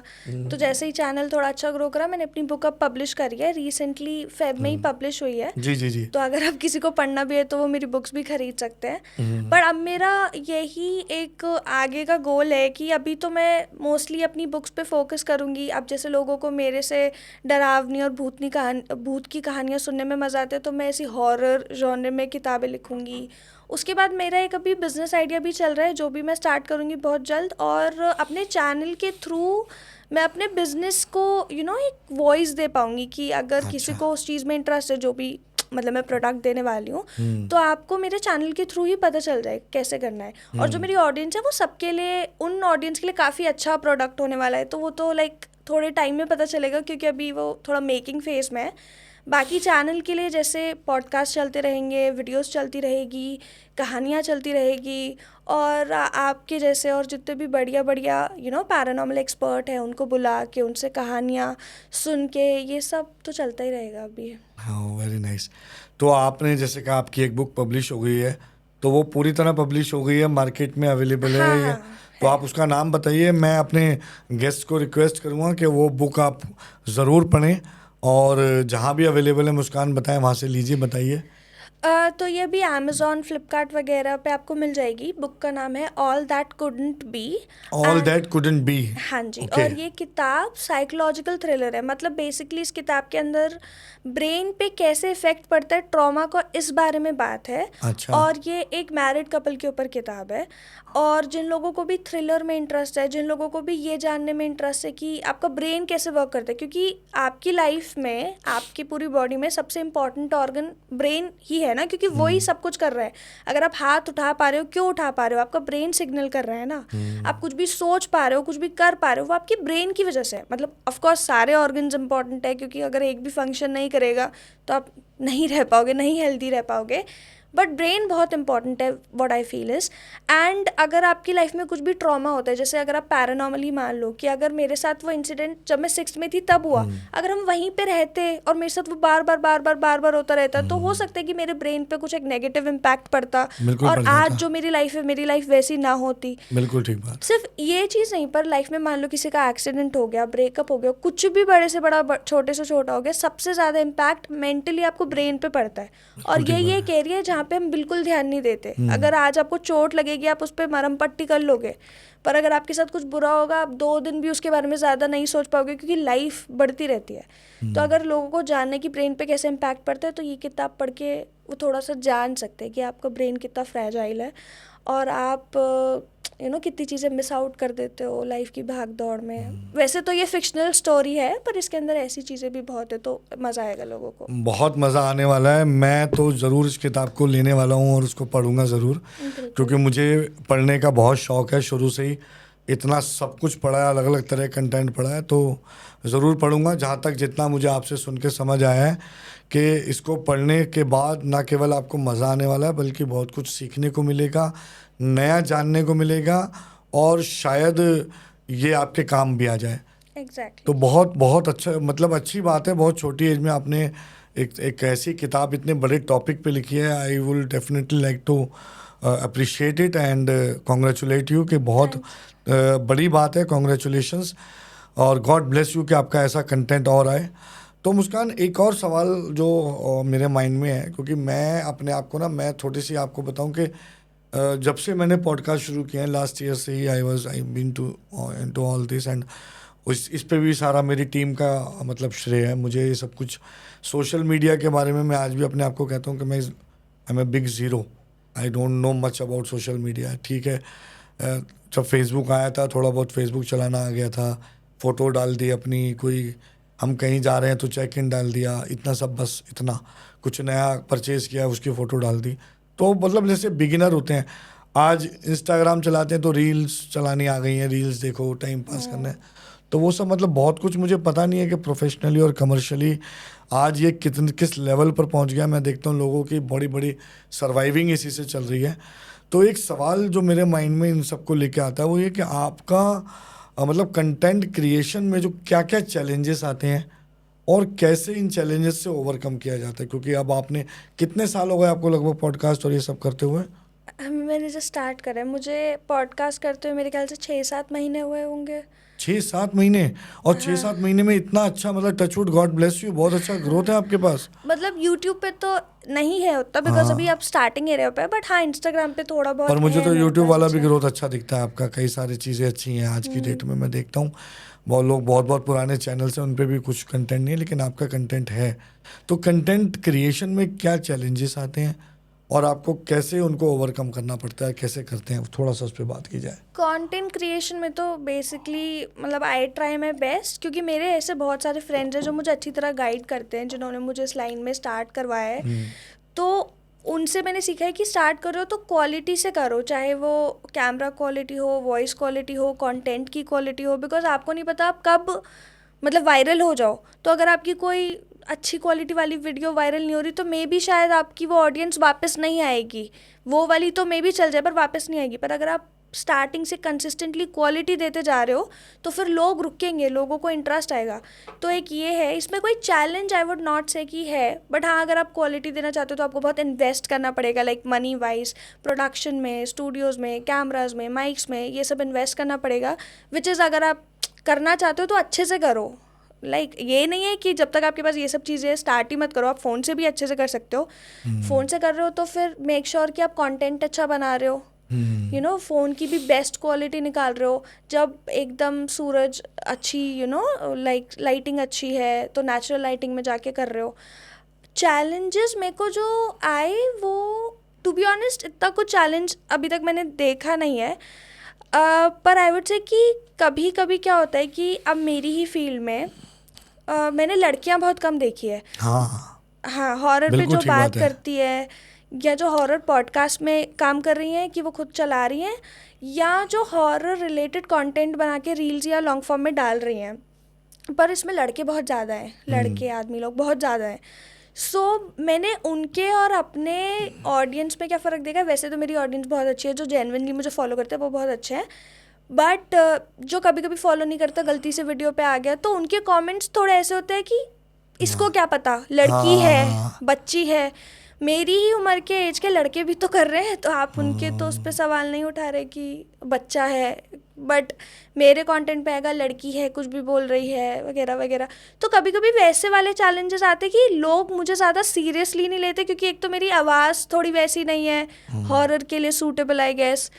तो जैसे ही चैनल थोड़ा अच्छा ग्रो करा, मैंने अपनी बुक अब पब्लिश करी है, रिसेंटली फेब में ही पब्लिश हुई है। जी जी जी। तो अगर अब किसी को पढ़ना भी है तो वो मेरी बुक्स भी खरीद सकते हैं। पर अब मेरा यही एक आगे का गोल है कि अभी तो मैं मोस्टली अपनी बुक्स पे फोकस करूँगी। अब जैसे लोगों को मेरे से डरावनी और भूत की कहानियाँ सुनने में मज़ा आते हैं, तो मैं ऐसी हॉरर जॉनर में किताबें लिखूँगी। उसके बाद मेरा एक अभी बिज़नेस आइडिया भी चल रहा है जो भी मैं स्टार्ट करूँगी बहुत जल्द, और अपने चैनल के थ्रू मैं अपने बिज़नेस को एक वॉइस दे पाऊँगी कि अगर किसी को उस चीज़ में इंटरेस्ट है जो भी मतलब मैं प्रोडक्ट देने वाली हूँ, तो आपको मेरे चैनल के थ्रू ही पता चल जाए कैसे करना है। और जो मेरी ऑडियंस है वो सबके लिए, उन ऑडियंस के लिए काफ़ी अच्छा प्रोडक्ट होने वाला है। तो वो तो लाइक थोड़े टाइम में पता चलेगा क्योंकि अभी वो थोड़ा मेकिंग फेज में है। बाकी चैनल के लिए जैसे पॉडकास्ट चलते रहेंगे, वीडियोस चलती रहेगी, कहानियाँ चलती रहेगी, और आपके जैसे और जितने भी बढ़िया बढ़िया पैरानॉर्मल एक्सपर्ट हैं उनको बुला के उनसे कहानियाँ सुन के, ये सब तो चलता ही रहेगा अभी। हाँ, वेरी नाइस। तो आपने जैसे कहा आपकी एक बुक पब्लिश हो गई है, तो वो पूरी तरह पब्लिश हो गई है, मार्केट में अवेलेबल है? हाँ, या तो आप उसका नाम बताइए। मैं अपने गेस्ट को रिक्वेस्ट करूँगा कि वो बुक आप ज़रूर पढ़ें और जहाँ भी अवेलेबल है मुस्कान बताएं, वहाँ से लीजिए, बताइए। तो ये भी अमेज़ॉन, फ्लिपकार्ट वगैरह पे आपको मिल जाएगी। बुक का नाम है all that couldn't B. All that couldn't B. हाँ जी। Okay. और ये किताब साइकोलॉजिकल थ्रिलर है। मतलब बेसिकली इस किताब के अंदर ब्रेन पे कैसे इफेक्ट पड़ता है ट्रॉमा को, इस बारे में बात है। अच्छा। और ये एक मैरिड कपल के ऊपर किताब है। और जिन लोगों को भी थ्रिलर में इंटरेस्ट है, जिन लोगों को भी ये जानने में इंटरेस्ट है कि आपका ब्रेन कैसे वर्क करता है, क्योंकि आपकी लाइफ में, आपकी पूरी बॉडी में सबसे इम्पॉर्टेंट ऑर्गन ब्रेन ही है ना, क्योंकि वही सब कुछ कर रहा है। अगर आप हाथ उठा पा रहे हो, क्यों उठा पा रहे हो? आपका ब्रेन सिग्नल कर रहा है ना। आप कुछ भी सोच पा रहे हो, कुछ भी कर पा रहे हो, वो आपकी ब्रेन की वजह से है। मतलब ऑफ कोर्स सारे ऑर्गन्स इंपॉर्टेंट है, क्योंकि अगर एक भी फंक्शन नहीं करेगा तो आप नहीं रह पाओगे, नहीं हेल्दी रह पाओगे। बट ब्रेन बहुत इंपॉर्टेंट है, what I feel is. And अगर आपकी लाइफ में कुछ भी ट्रॉमा होता है, जैसे अगर आप पैरानॉर्मली मान लो कि अगर मेरे साथ वो इंसिडेंट जब मैं 6th में थी तब हुआ, अगर हम वहीं पे रहते और मेरे साथ वो बार बार होता रहता, तो हो सकता है कि मेरे ब्रेन पे कुछ एक नेगेटिव इम्पैक्ट पड़ता और आज जो मेरी लाइफ है, मेरी लाइफ वैसी ना होती। बिल्कुल ठीक बात। सिर्फ ये चीज़ नहीं, पर लाइफ में मान लो किसी का एक्सीडेंट हो गया, ब्रेकअप हो गया, कुछ भी बड़े से बड़ा छोटे से छोटा हो गया, सबसे ज़्यादा इम्पैक्ट मेंटली आपको ब्रेन पे पड़ता है। और यही एक एरिया है जहाँ पे हम बिल्कुल ध्यान नहीं देते। अगर आज आपको चोट लगेगी, आप उस पर मरहम पट्टी कर लोगे, पर अगर आपके साथ कुछ बुरा होगा, आप 2 दिन भी उसके बारे में ज़्यादा नहीं सोच पाओगे, क्योंकि लाइफ बढ़ती रहती है। तो अगर लोगों को जानने की ब्रेन पे कैसे इम्पैक्ट पड़ता है, तो ये किताब पढ़ के वो थोड़ा सा जान सकते हैं कि आपका ब्रेन कितना फ्रैजाइल है और आप कितनी चीज़ें मिस आउट कर देते हो लाइफ की भाग दौड़ में। वैसे तो ये फिक्शनल स्टोरी है, पर इसके अंदर ऐसी चीज़ें भी बहुत है, तो मज़ा आएगा लोगों को। बहुत मज़ा आने वाला है। मैं तो ज़रूर इस किताब को लेने वाला हूँ और उसको पढ़ूंगा ज़रूर, क्योंकि मुझे पढ़ने का बहुत शौक़ है शुरू से ही। इतना सब कुछ पढ़ा है, अलग अलग तरह कंटेंट पढ़ा है, तो ज़रूर पढ़ूंगा। जहाँ तक जितना मुझे आपसे सुन के समझ आया है कि इसको पढ़ने के बाद ना केवल आपको मज़ा आने वाला है बल्कि बहुत कुछ सीखने को मिलेगा, नया जानने को मिलेगा, और शायद ये आपके काम भी आ जाए। एग्जैक्टली। तो बहुत बहुत अच्छा, मतलब अच्छी बात है, बहुत छोटी एज में आपने एक ऐसी किताब इतने बड़े टॉपिक पे लिखी है। I will definitely like to appreciate it and congratulate you कि बहुत बड़ी बात है। कॉन्ग्रेचुलेशंस और गॉड ब्लेस यू कि आपका ऐसा कंटेंट और आए। तो मुस्कान, एक और सवाल जो मेरे माइंड में है, क्योंकि मैं अपने आप को ना, मैं थोड़ी सी आपको बताऊं कि जब से मैंने पॉडकास्ट शुरू किया है लास्ट ईयर से ही, I been to all this, and इस पे भी सारा मेरी टीम का मतलब श्रेय है। मुझे ये सब कुछ सोशल मीडिया के बारे में मैं आज भी अपने आप को कहता हूँ कि मैं I am a big zero, I don't know much about social media. ठीक है, जब फेसबुक आया था थोड़ा बहुत फेसबुक चलाना आ गया था, फ़ोटो डाल दी अपनी, कोई हम कहीं जा रहे हैं तो चेक इन डाल दिया, इतना सब, बस इतना। कुछ नया परचेज़ किया उसकी फ़ोटो डाल दी। तो मतलब जैसे बिगिनर होते हैं। आज इंस्टाग्राम चलाते हैं तो रील्स चलानी आ गई हैं, रील्स देखो, टाइम पास करना है। तो वो सब मतलब बहुत कुछ मुझे पता नहीं है कि प्रोफेशनली और कमर्शियली आज ये किस लेवल पर पहुंच गया। मैं देखता हूँ लोगों की बड़ी बड़ी सर्वाइविंग इसी से चल रही है। तो एक सवाल जो मेरे माइंड में इन सबको लेके आता है वो ये कि आपका मतलब कंटेंट क्रिएशन में जो क्या क्या चैलेंजेस आते हैं और कैसे इन चैलेंजेस से ओवरकम किया जाता है, क्योंकि अब आपने कितने साल हो गए आपको लगभग पॉडकास्ट और ये सब करते हुए? मैंने जो स्टार्ट करा है, मुझे पॉडकास्ट करते हुए मेरे ख्याल से 6-7 महीने हुए होंगे। 6-7 महीने? और हाँ। 6-7 महीने में इतना अच्छा, मतलब टचवुड, गॉड ब्लेस यू, बहुत अच्छा ग्रोथ है आपके पास। मतलब यूट्यूब पे तो नहीं है उतना, बिकॉज अभी आप स्टार्टिंग एरिया पे है, बट हाँ इंस्टाग्राम पे थोड़ा बहुत पर मुझे है तो मेरे यूट्यूब पास वाला भी अच्छा। ग्रोथ अच्छा दिखता है आपका, कई सारी चीज़ें अच्छी हैं आज की डेट में। मैं देखता हूँ बहुत लोग बहुत बहुत पुराने चैनल से, उन पे भी कुछ कंटेंट नहीं है, लेकिन आपका कंटेंट है। तो कंटेंट क्रिएशन में क्या चैलेंजेस आते हैं और आपको कैसे उनको ओवरकम करना पड़ता है, कैसे करते हैं, थोड़ा सा उस पर बात की जाए। कंटेंट क्रिएशन में तो बेसिकली मतलब आई ट्राई माई बेस्ट, क्योंकि मेरे ऐसे बहुत सारे फ्रेंड्स हैं जो मुझे अच्छी तरह गाइड करते हैं, जिन्होंने मुझे इस लाइन में स्टार्ट करवाया है। तो उनसे मैंने सीखा है कि स्टार्ट करो तो क्वालिटी से करो, चाहे वो कैमरा क्वालिटी हो, वॉइस क्वालिटी हो, कंटेंट की क्वालिटी हो, बिकॉज आपको नहीं पता आप कब मतलब वायरल हो जाओ। तो अगर आपकी कोई अच्छी क्वालिटी वाली वीडियो वायरल नहीं हो रही तो मे बी शायद आपकी वो ऑडियंस वापस नहीं आएगी। वो वाली तो मे बी चल जाए पर वापस नहीं आएगी। पर अगर आप स्टार्टिंग से कंसिस्टेंटली क्वालिटी देते जा रहे हो तो फिर लोग रुकेंगे, लोगों को इंटरेस्ट आएगा। तो एक ये है, इसमें कोई चैलेंज आई वुड नॉट से कि है, बट हाँ अगर आप क्वालिटी देना चाहते हो तो आपको बहुत इन्वेस्ट करना पड़ेगा, लाइक मनी वाइज, प्रोडक्शन में, स्टूडियोज़ में, कैमराज में, माइक्स में, ये सब इन्वेस्ट करना पड़ेगा। विच इज़ अगर आप करना चाहते हो तो अच्छे से करो। लाइक ये नहीं है कि जब तक आपके पास ये सब चीज़ें स्टार्ट ही मत करो, आप फ़ोन से भी अच्छे से कर सकते हो। फ़ोन से कर रहे हो तो फिर मेक श्योर कि आप कंटेंट अच्छा बना रहे हो, यू नो, फ़ोन की भी बेस्ट क्वालिटी निकाल रहे हो। जब एकदम सूरज अच्छी, यू नो, लाइक लाइटिंग अच्छी है तो नेचुरल लाइटिंग में जाके कर रहे हो। चैलेंजेस मेरे को जो आए वो टू बी ऑनेस्ट इतना कुछ चैलेंज अभी तक मैंने देखा नहीं है। पर आई वुड से कि कभी कभी क्या होता है कि अब मेरी ही फील्ड में मैंने लड़कियां बहुत कम देखी है। हाँ, हाँ, हॉरर पे बिल्कुल जो ठीक बात बात है। करती है, या जो हॉरर पॉडकास्ट में काम कर रही हैं कि वो खुद चला रही हैं, या जो हॉरर रिलेटेड कंटेंट बना के रील्स या लॉन्ग फॉर्म में डाल रही हैं। पर इसमें लड़के बहुत ज़्यादा हैं, लड़के आदमी लोग बहुत ज़्यादा हैं। सो मैंने उनके और अपने ऑडियंस में क्या फ़र्क देखा। वैसे तो मेरी ऑडियंस बहुत अच्छी है, जो जेन्युइनली मुझे फॉलो करते हैं वो बहुत अच्छे हैं। बट जो कभी कभी फॉलो नहीं करता, गलती से वीडियो पे आ गया, तो उनके कमेंट्स थोड़े ऐसे होते हैं कि इसको क्या पता, लड़की है, बच्ची है। मेरी ही उम्र के एज के लड़के भी तो कर रहे हैं, तो आप उनके तो उस पर सवाल नहीं उठा रहे कि बच्चा है। बट मेरे कंटेंट पे आएगा लड़की है, कुछ भी बोल रही है, वगैरह वगैरह। तो कभी कभी वैसे वाले चैलेंजेस आते कि लोग मुझे ज़्यादा सीरियसली नहीं लेते, क्योंकि एक तो मेरी आवाज़ थोड़ी वैसी नहीं है हॉरर के लिए सूटेबल आई गेस।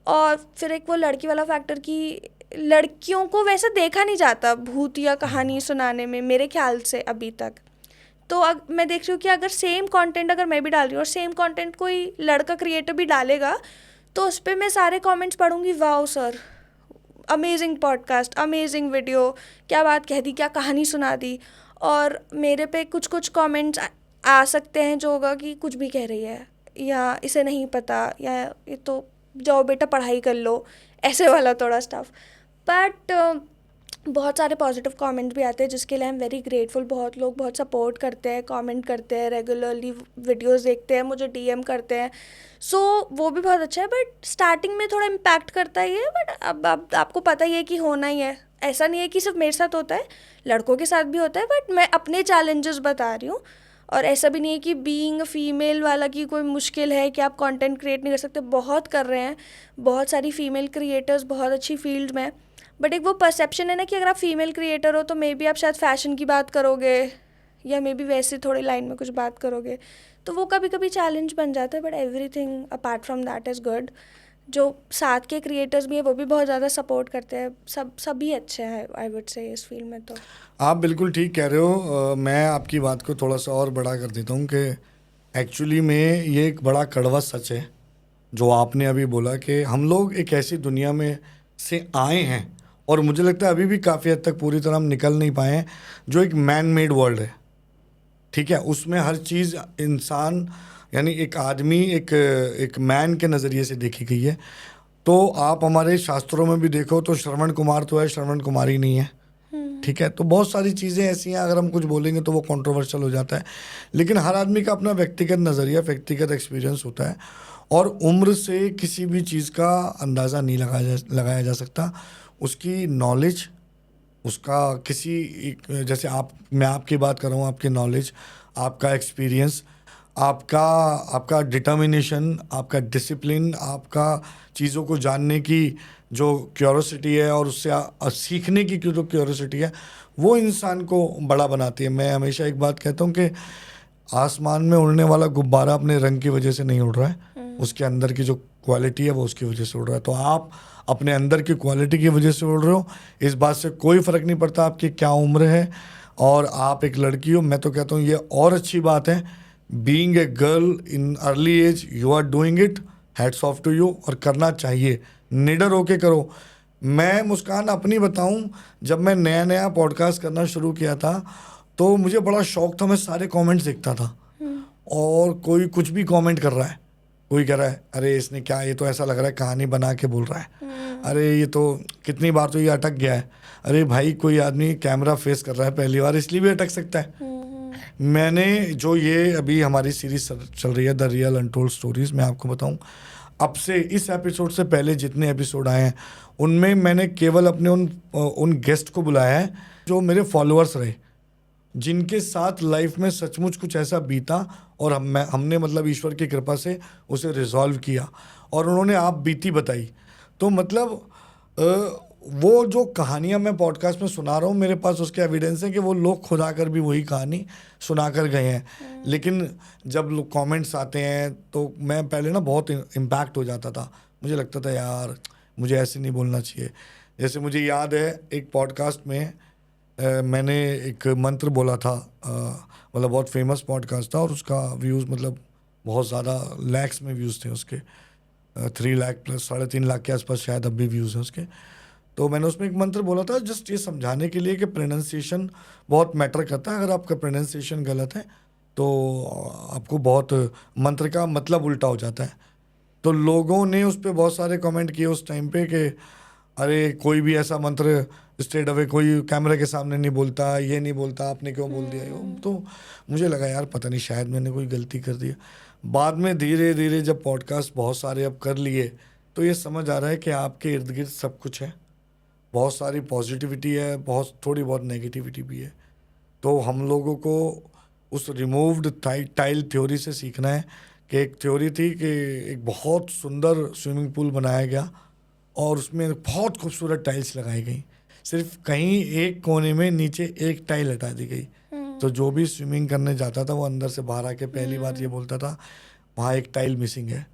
और फिर एक वो लड़की वाला फैक्टर कि लड़कियों को वैसे देखा नहीं जाता भूत या कहानी सुनाने में, मेरे ख्याल से अभी तक। तो मैं देख रही हूँ कि अगर सेम कंटेंट अगर मैं भी डाल रही हूँ और सेम कंटेंट कोई लड़का क्रिएटर भी डालेगा, तो उस पर मैं सारे कमेंट्स पढ़ूंगी, wow sir, amazing podcast, amazing video, क्या बात कह दी, क्या कहानी सुना दी। और मेरे पे कुछ कुछ कमेंट्स आ सकते हैं जो होगा कि कुछ भी कह रही है, या इसे नहीं पता, या ये तो जाओ बेटा पढ़ाई कर लो, ऐसे वाला थोड़ा स्टफ। बट बहुत सारे पॉजिटिव कमेंट भी आते हैं जिसके लिए आई एम वेरी ग्रेटफुल। बहुत लोग बहुत सपोर्ट करते हैं, कमेंट करते हैं, रेगुलरली वीडियोस देखते हैं, मुझे डीएम करते हैं। सो वो भी बहुत अच्छा है। बट स्टार्टिंग में थोड़ा इम्पैक्ट करता ही है, बट अब आपको पता ही है कि होना ही है। ऐसा नहीं है कि सिर्फ मेरे साथ होता है, लड़कों के साथ भी होता है। बट मैं अपने चैलेंजेस बता रही हूँ। और ऐसा भी नहीं है कि बीइंग फीमेल वाला की कोई मुश्किल है कि आप कंटेंट क्रिएट नहीं कर सकते, बहुत कर रहे हैं। बहुत सारी फीमेल क्रिएटर्स बहुत अच्छी फील्ड में। बट एक वो परसेप्शन है ना कि अगर आप फीमेल क्रिएटर हो तो मे बी आप शायद फैशन की बात करोगे या मे बी वैसे थोड़ी लाइन में कुछ बात करोगे, तो वो कभी कभी चैलेंज बन जाता है। But everything apart from that is good. जो साथ के क्रिएटर्स भी है वो भी बहुत ज़्यादा सपोर्ट करते हैं। सभी अच्छे हैं आई वुड से इस फील्ड में। तो आप बिल्कुल ठीक कह रहे हो। मैं आपकी बात को थोड़ा सा और बड़ा कर देता हूँ कि एक्चुअली में ये एक बड़ा कड़वा सच है जो आपने अभी बोला कि हम लोग एक ऐसी दुनिया में से आए हैं, और मुझे लगता है अभी भी काफ़ी हद तक पूरी तरह हम निकल नहीं पाए हैं, जो एक मैन मेड वर्ल्ड है। ठीक है, उसमें हर चीज़ इंसान यानी एक आदमी एक मैन के नज़रिए से देखी गई है। तो आप हमारे शास्त्रों में भी देखो तो श्रवण कुमार तो है, श्रवण कुमारी नहीं है। ठीक है, तो बहुत सारी चीज़ें ऐसी हैं, अगर हम कुछ बोलेंगे तो वो कंट्रोवर्शियल हो जाता है। लेकिन हर आदमी का अपना व्यक्तिगत नज़रिया, व्यक्तिगत एक्सपीरियंस होता है, और उम्र से किसी भी चीज़ का अंदाज़ा नहीं लगाया जा सकता। उसकी नॉलेज, उसका जैसे मैं आपकी बात कर रहा हूँ, आपकी नॉलेज, आपका एक्सपीरियंस, आपका डिटर्मिनेशन, आपका डिसिप्लिन, आपका चीज़ों को जानने की जो क्यूरोसिटी है और उससे सीखने की जो क्यूरोसिटी है, वो इंसान को बड़ा बनाती है। मैं हमेशा एक बात कहता हूँ कि आसमान में उड़ने वाला गुब्बारा अपने रंग की वजह से नहीं उड़ रहा है, उसके अंदर की जो क्वालिटी है वो उसकी वजह से उड़ रहा है। तो आप अपने अंदर की क्वालिटी की वजह से उड़ रहे हो। इस बात से कोई फ़र्क नहीं पड़ता आपकी क्या उम्र है, और आप एक लड़की हो। मैं तो कहता हूँ ये और अच्छी बात है। Being a girl in early age, you are doing it, hats off to you, और करना चाहिए, निडर होके करो। मैं मुस्कान अपनी बताऊं, जब मैं नया नया पॉडकास्ट करना शुरू किया था तो मुझे बड़ा शौक था, मैं सारे कमेंट्स देखता था। और कोई कुछ भी कमेंट कर रहा है, कोई कह रहा है अरे इसने क्या, ये तो ऐसा लग रहा है कहानी बना के बोल रहा है, अरे ये तो कितनी बार तो ये अटक गया है। अरे भाई, कोई आदमी कैमरा फेस कर रहा है पहली बार, इसलिए भी अटक सकता है। मैंने जो ये अभी हमारी सीरीज चल रही है द रियल अनटोल्ड स्टोरीज, मैं आपको बताऊं, अब से इस एपिसोड से पहले जितने एपिसोड आए हैं उनमें मैंने केवल अपने उन गेस्ट को बुलाया है जो मेरे फॉलोअर्स रहे, जिनके साथ लाइफ में सचमुच कुछ ऐसा बीता और हमने मतलब ईश्वर की कृपा से उसे रिजॉल्व किया, और उन्होंने आप बीती बताई। तो मतलब वो जो कहानियाँ मैं पॉडकास्ट में सुना रहा हूँ, मेरे पास उसके एविडेंस है कि वो लोग खुद आकर भी वही कहानी सुना कर गए हैं। लेकिन जब लोग कमेंट्स आते हैं तो मैं पहले ना बहुत इम्पैक्ट हो जाता था, मुझे लगता था यार मुझे ऐसे नहीं बोलना चाहिए। जैसे मुझे याद है एक पॉडकास्ट में मैंने एक मंत्र बोला था, मतलब बहुत फेमस पॉडकास्ट था और उसका व्यूज़ मतलब बहुत ज़्यादा लैक्स में व्यूज़ थे उसके, 3 लाख प्लस 3.5 लाख के आसपास शायद अब भी व्यूज़ हैं उसके। तो मैंने उसमें एक मंत्र बोला था जस्ट ये समझाने के लिए कि प्रोनाउंसिएशन बहुत मैटर करता है। अगर आपका प्रोनाउंसिएशन गलत है तो आपको बहुत मंत्र का मतलब उल्टा हो जाता है। तो लोगों ने उस पर बहुत सारे कमेंट किए उस टाइम पे कि अरे कोई भी ऐसा मंत्र स्ट्रेट अवे कोई कैमरे के सामने नहीं बोलता, ये नहीं बोलता, आपने क्यों बोल दिया ये। तो मुझे लगा यार पता नहीं शायद मैंने कोई गलती कर दी। बाद में धीरे धीरे जब पॉडकास्ट बहुत सारे अब कर लिए तो ये समझ आ रहा है कि आपके इर्द गिर्द सब कुछ है, बहुत सारी पॉजिटिविटी है, बहुत थोड़ी बहुत नेगेटिविटी भी है। तो हम लोगों को उस रिमूव्ड टाइल थ्योरी से सीखना है कि एक थ्योरी थी कि एक बहुत सुंदर स्विमिंग पूल बनाया गया और उसमें बहुत खूबसूरत टाइल्स लगाई गई, सिर्फ कहीं एक कोने में नीचे एक टाइल हटा दी गई। तो जो भी स्विमिंग करने जाता था वो अंदर से बाहर आके पहली बात ये बोलता था वहाँ एक टाइल मिसिंग है।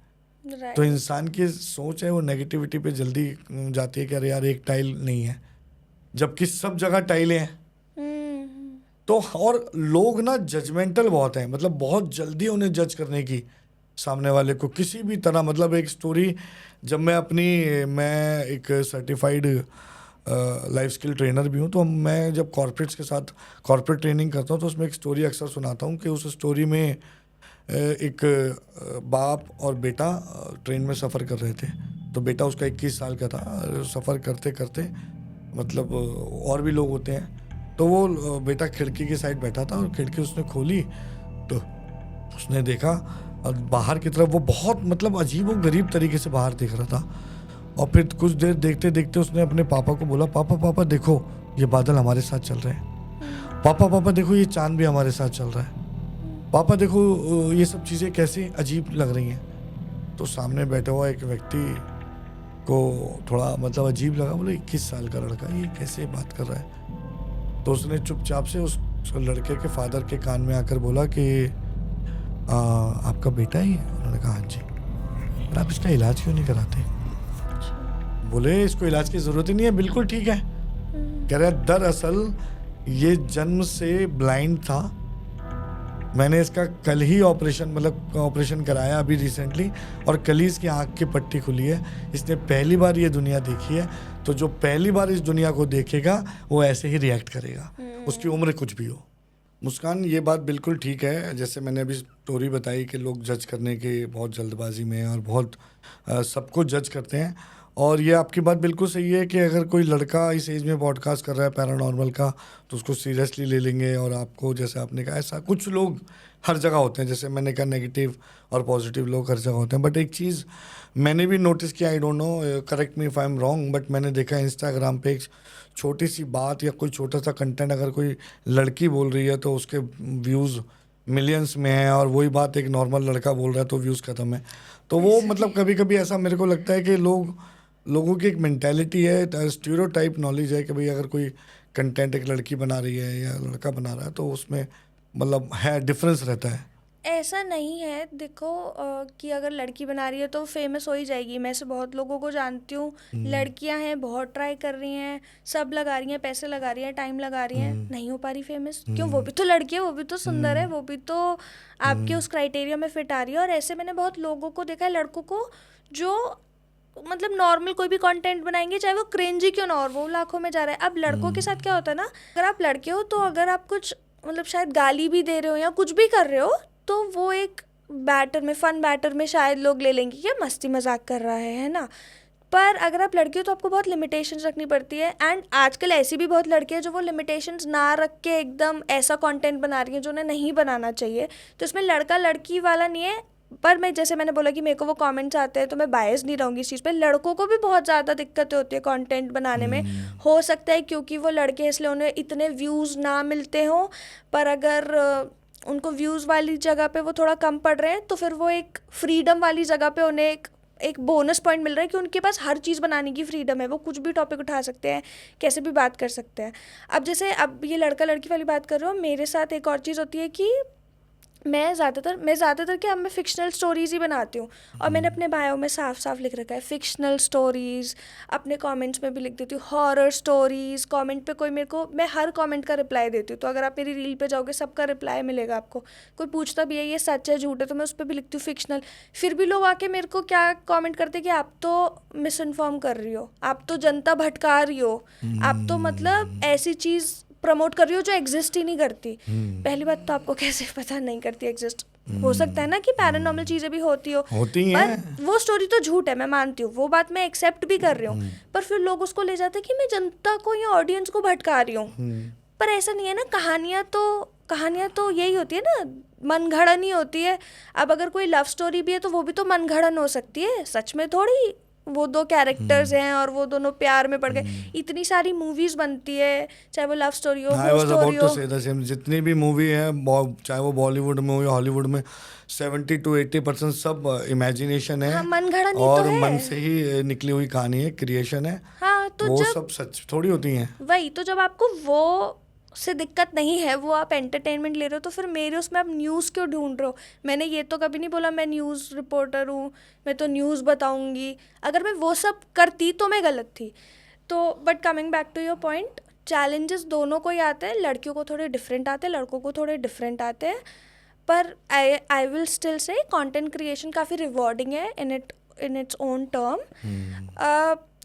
तो इंसान की सोच है वो नेगेटिविटी पे जल्दी जाती है कि अरे यार एक टाइल नहीं है, जबकि सब जगह टाइलें हैं। तो और लोग ना जजमेंटल बहुत हैं, मतलब बहुत जल्दी उन्हें जज करने की सामने वाले को किसी भी तरह। मतलब एक स्टोरी जब मैं एक सर्टिफाइड लाइफ स्किल ट्रेनर भी हूँ, तो मैं जब कॉर्पोरेट्स के साथ कॉर्पोरेट ट्रेनिंग करता हूँ तो उसमें एक स्टोरी अक्सर सुनाता हूँ कि उस स्टोरी में एक बाप और बेटा ट्रेन में सफ़र कर रहे थे। तो बेटा उसका 21 साल का था। सफ़र करते करते मतलब और भी लोग होते हैं, तो वो बेटा खिड़की की साइड बैठा था और खिड़की उसने खोली तो उसने देखा और बाहर की तरफ वो बहुत मतलब अजीब व गरीब तरीके से बाहर दिख रहा था। और फिर कुछ देर देखते देखते उसने अपने पापा को बोला, पापा पापा देखो ये बादल हमारे साथ चल रहे हैं, पापा पापा देखो ये चांद भी हमारे साथ चल रहा है, पापा देखो ये सब चीज़ें कैसी अजीब लग रही हैं। तो सामने बैठा हुआ एक व्यक्ति को थोड़ा मतलब अजीब लगा, बोले 21 साल का लड़का ये कैसे बात कर रहा है। तो उसने चुपचाप से उस लड़के के फादर के कान में आकर बोला कि आपका बेटा ही है? उन्होंने कहा हाँ जी। बोला आप इसका इलाज क्यों नहीं कराते? बोले इसको इलाज की ज़रूरत ही नहीं है, बिल्कुल ठीक है। कह रहा है दरअसल ये जन्म से ब्लाइंड था, मैंने इसका कल ही ऑपरेशन कराया अभी रिसेंटली, और कल ही इसकी आँख की पट्टी खुली है। इसने पहली बार ये दुनिया देखी है, तो जो पहली बार इस दुनिया को देखेगा वो ऐसे ही रिएक्ट करेगा, उसकी उम्र कुछ भी हो। मुस्कान, ये बात बिल्कुल ठीक है। जैसे मैंने अभी स्टोरी बताई कि लोग जज करने के बहुत जल्दबाजी में और बहुत सबको जज करते हैं, और ये आपकी बात बिल्कुल सही है कि अगर कोई लड़का इस एज में पॉडकास्ट कर रहा है पैरानॉर्मल का तो उसको सीरियसली ले लेंगे। और आपको जैसे आपने कहा ऐसा कुछ लोग हर जगह होते हैं, जैसे मैंने कहा नेगेटिव और पॉजिटिव लोग हर जगह होते हैं। बट एक चीज़ मैंने भी नोटिस किया, आई don't no, correct me if I am wrong, but मैंने देखा इंस्टाग्राम पे एक छोटी सी बात या कोई छोटा सा कंटेंट अगर कोई लड़की बोल रही है तो उसके व्यूज़ मिलियंस में है, और वही बात एक नॉर्मल लड़का बोल रहा है तो व्यूज़ ख़त्म है। तो वो मतलब कभी कभी ऐसा मेरे को लगता है कि लोगों की एक मेंटालिटी है, स्टीरियोटाइप नॉलेज है कि भाई अगर कोई कंटेंट एक लड़की बना रही है या लड़का बना रहा है तो उसमें मतलब है डिफरेंस रहता है। ऐसा नहीं है, देखो कि अगर लड़की बना रही है तो फेमस हो ही जाएगी। मैं से बहुत लोगों को जानती हूँ, लड़कियां हैं, बहुत ट्राई कर रही हैं, सब लगा रही हैं, पैसे लगा रही हैं, टाइम लगा रही हैं, नहीं हो पा रही फेमस। क्यों? वो भी तो लड़की है, वो भी तो सुंदर है, वो भी तो आपके उस क्राइटेरिया में फिट आ रही है। और ऐसे मैंने बहुत लोगों को देखा है, लड़कों को, जो मतलब नॉर्मल कोई भी कंटेंट बनाएंगे, चाहे वो क्रिंजी क्यों ना हो, और वो लाखों में जा रहा है। अब लड़कों के साथ क्या होता है ना, अगर आप लड़के हो तो अगर आप कुछ मतलब शायद गाली भी दे रहे हो या कुछ भी कर रहे हो तो वो एक बैटर में, फन बैटर में शायद लोग ले लेंगे कि मस्ती मजाक कर रहा है ना। पर अगर आप लड़की हो तो आपको बहुत लिमिटेशंस रखनी पड़ती है। एंड आजकल ऐसी भी बहुत लड़कियां जो वो लिमिटेशंस ना रख के एकदम ऐसा कंटेंट बना रही हैं जो उन्हें नहीं बनाना चाहिए। तो इसमें लड़का लड़की वाला नहीं है। पर मैं जैसे मैंने बोला कि मेरे को वो कमेंट्स आते हैं तो मैं बायस नहीं रहूँगी इस चीज़ पे। लड़कों को भी बहुत ज़्यादा दिक्कतें होती है कंटेंट बनाने में। हो सकता है क्योंकि वो लड़के इसलिए उन्हें इतने व्यूज़ ना मिलते हों, पर अगर उनको व्यूज़ वाली जगह पे वो थोड़ा कम पड़ रहे हैं तो फिर वो एक फ्रीडम वाली जगह पे उन्हें एक बोनस पॉइंट मिल रहा है कि उनके पास हर चीज़ बनाने की फ्रीडम है, वो कुछ भी टॉपिक उठा सकते हैं, कैसे भी बात कर सकते हैं। अब जैसे अब ये लड़का लड़की वाली बात कर रहे हो, मेरे साथ एक और चीज़ होती है कि मैं ज़्यादातर क्या, मैं फ़िक्शनल स्टोरीज़ ही बनाती हूँ। और मैंने अपने बायो में साफ साफ लिख रखा है फ़िक्शनल स्टोरीज़। अपने कमेंट्स में भी लिख देती हूँ हॉरर स्टोरीज़। कमेंट पे कोई मैं हर कमेंट का रिप्लाई देती हूँ। तो अगर आप मेरी रील पे जाओगे सबका रिप्लाई मिलेगा आपको। कोई पूछता भी है ये सच है झूठ है तो मैं उस पर भी लिखती हूँ फ़िक्शनल। फिर भी लोग आके मेरे को क्या कॉमेंट करते कि आप तो मिस इन्फॉर्म कर रही हो, आप तो जनता भटका रही हो, आप तो मतलब ऐसी चीज़ प्रमोट कर रही हो जो एग्जिस्ट ही नहीं करती। पहली बात तो आपको कैसे पता नहीं करती एग्जिस्ट? हो सकता है ना कि पैरानॉर्मल चीज़ें भी होती हैं, पर वो स्टोरी तो झूठ है, मैं मानती हूँ, वो बात मैं एक्सेप्ट भी कर रही हूँ। पर फिर लोग उसको ले जाते हैं कि मैं जनता को या ऑडियंस को भटका रही हूँ। पर ऐसा नहीं है ना, कहानियाँ तो यही होती है ना, मनगढ़ंत ही होती है। अब अगर कोई लव स्टोरी भी है तो वो भी तो मनगढ़ंत हो सकती है, सच में थोड़ी वो दो कैरेक्टर्स हैं और वो दोनों प्यार में पड़ गए। इतनी सारी मूवीज बनती है, चाहे वो लव स्टोरी हो, वो स्टोरी हो। जितनी भी मूवी है, चाहे वो बॉलीवुड में हो या हॉलीवुड में, 70 to 80% सब इमेजिनेशन है। हाँ, मनगढ़ंत ही और तो है। मन से ही निकली हुई कहानी है, क्रिएशन है। हाँ, तो वो सब सच थोड़ी होती हैं। वही तो, जब आपको वो से दिक्कत नहीं है, वो आप एंटरटेनमेंट ले रहे हो, तो फिर मेरे उसमें आप न्यूज़ क्यों ढूंढ रहे हो? मैंने ये तो कभी नहीं बोला मैं न्यूज़ रिपोर्टर हूँ, मैं तो न्यूज़ बताऊँगी। अगर मैं वो सब करती तो मैं गलत थी। तो but coming back to your point, challenges दोनों को ही आते हैं। लड़कियों को थोड़े डिफरेंट आते हैं, लड़कों को थोड़े डिफरेंट आते हैं। पर I will still say content creation काफ़ी रिवॉर्डिंग है इन इट्स ओन टर्म।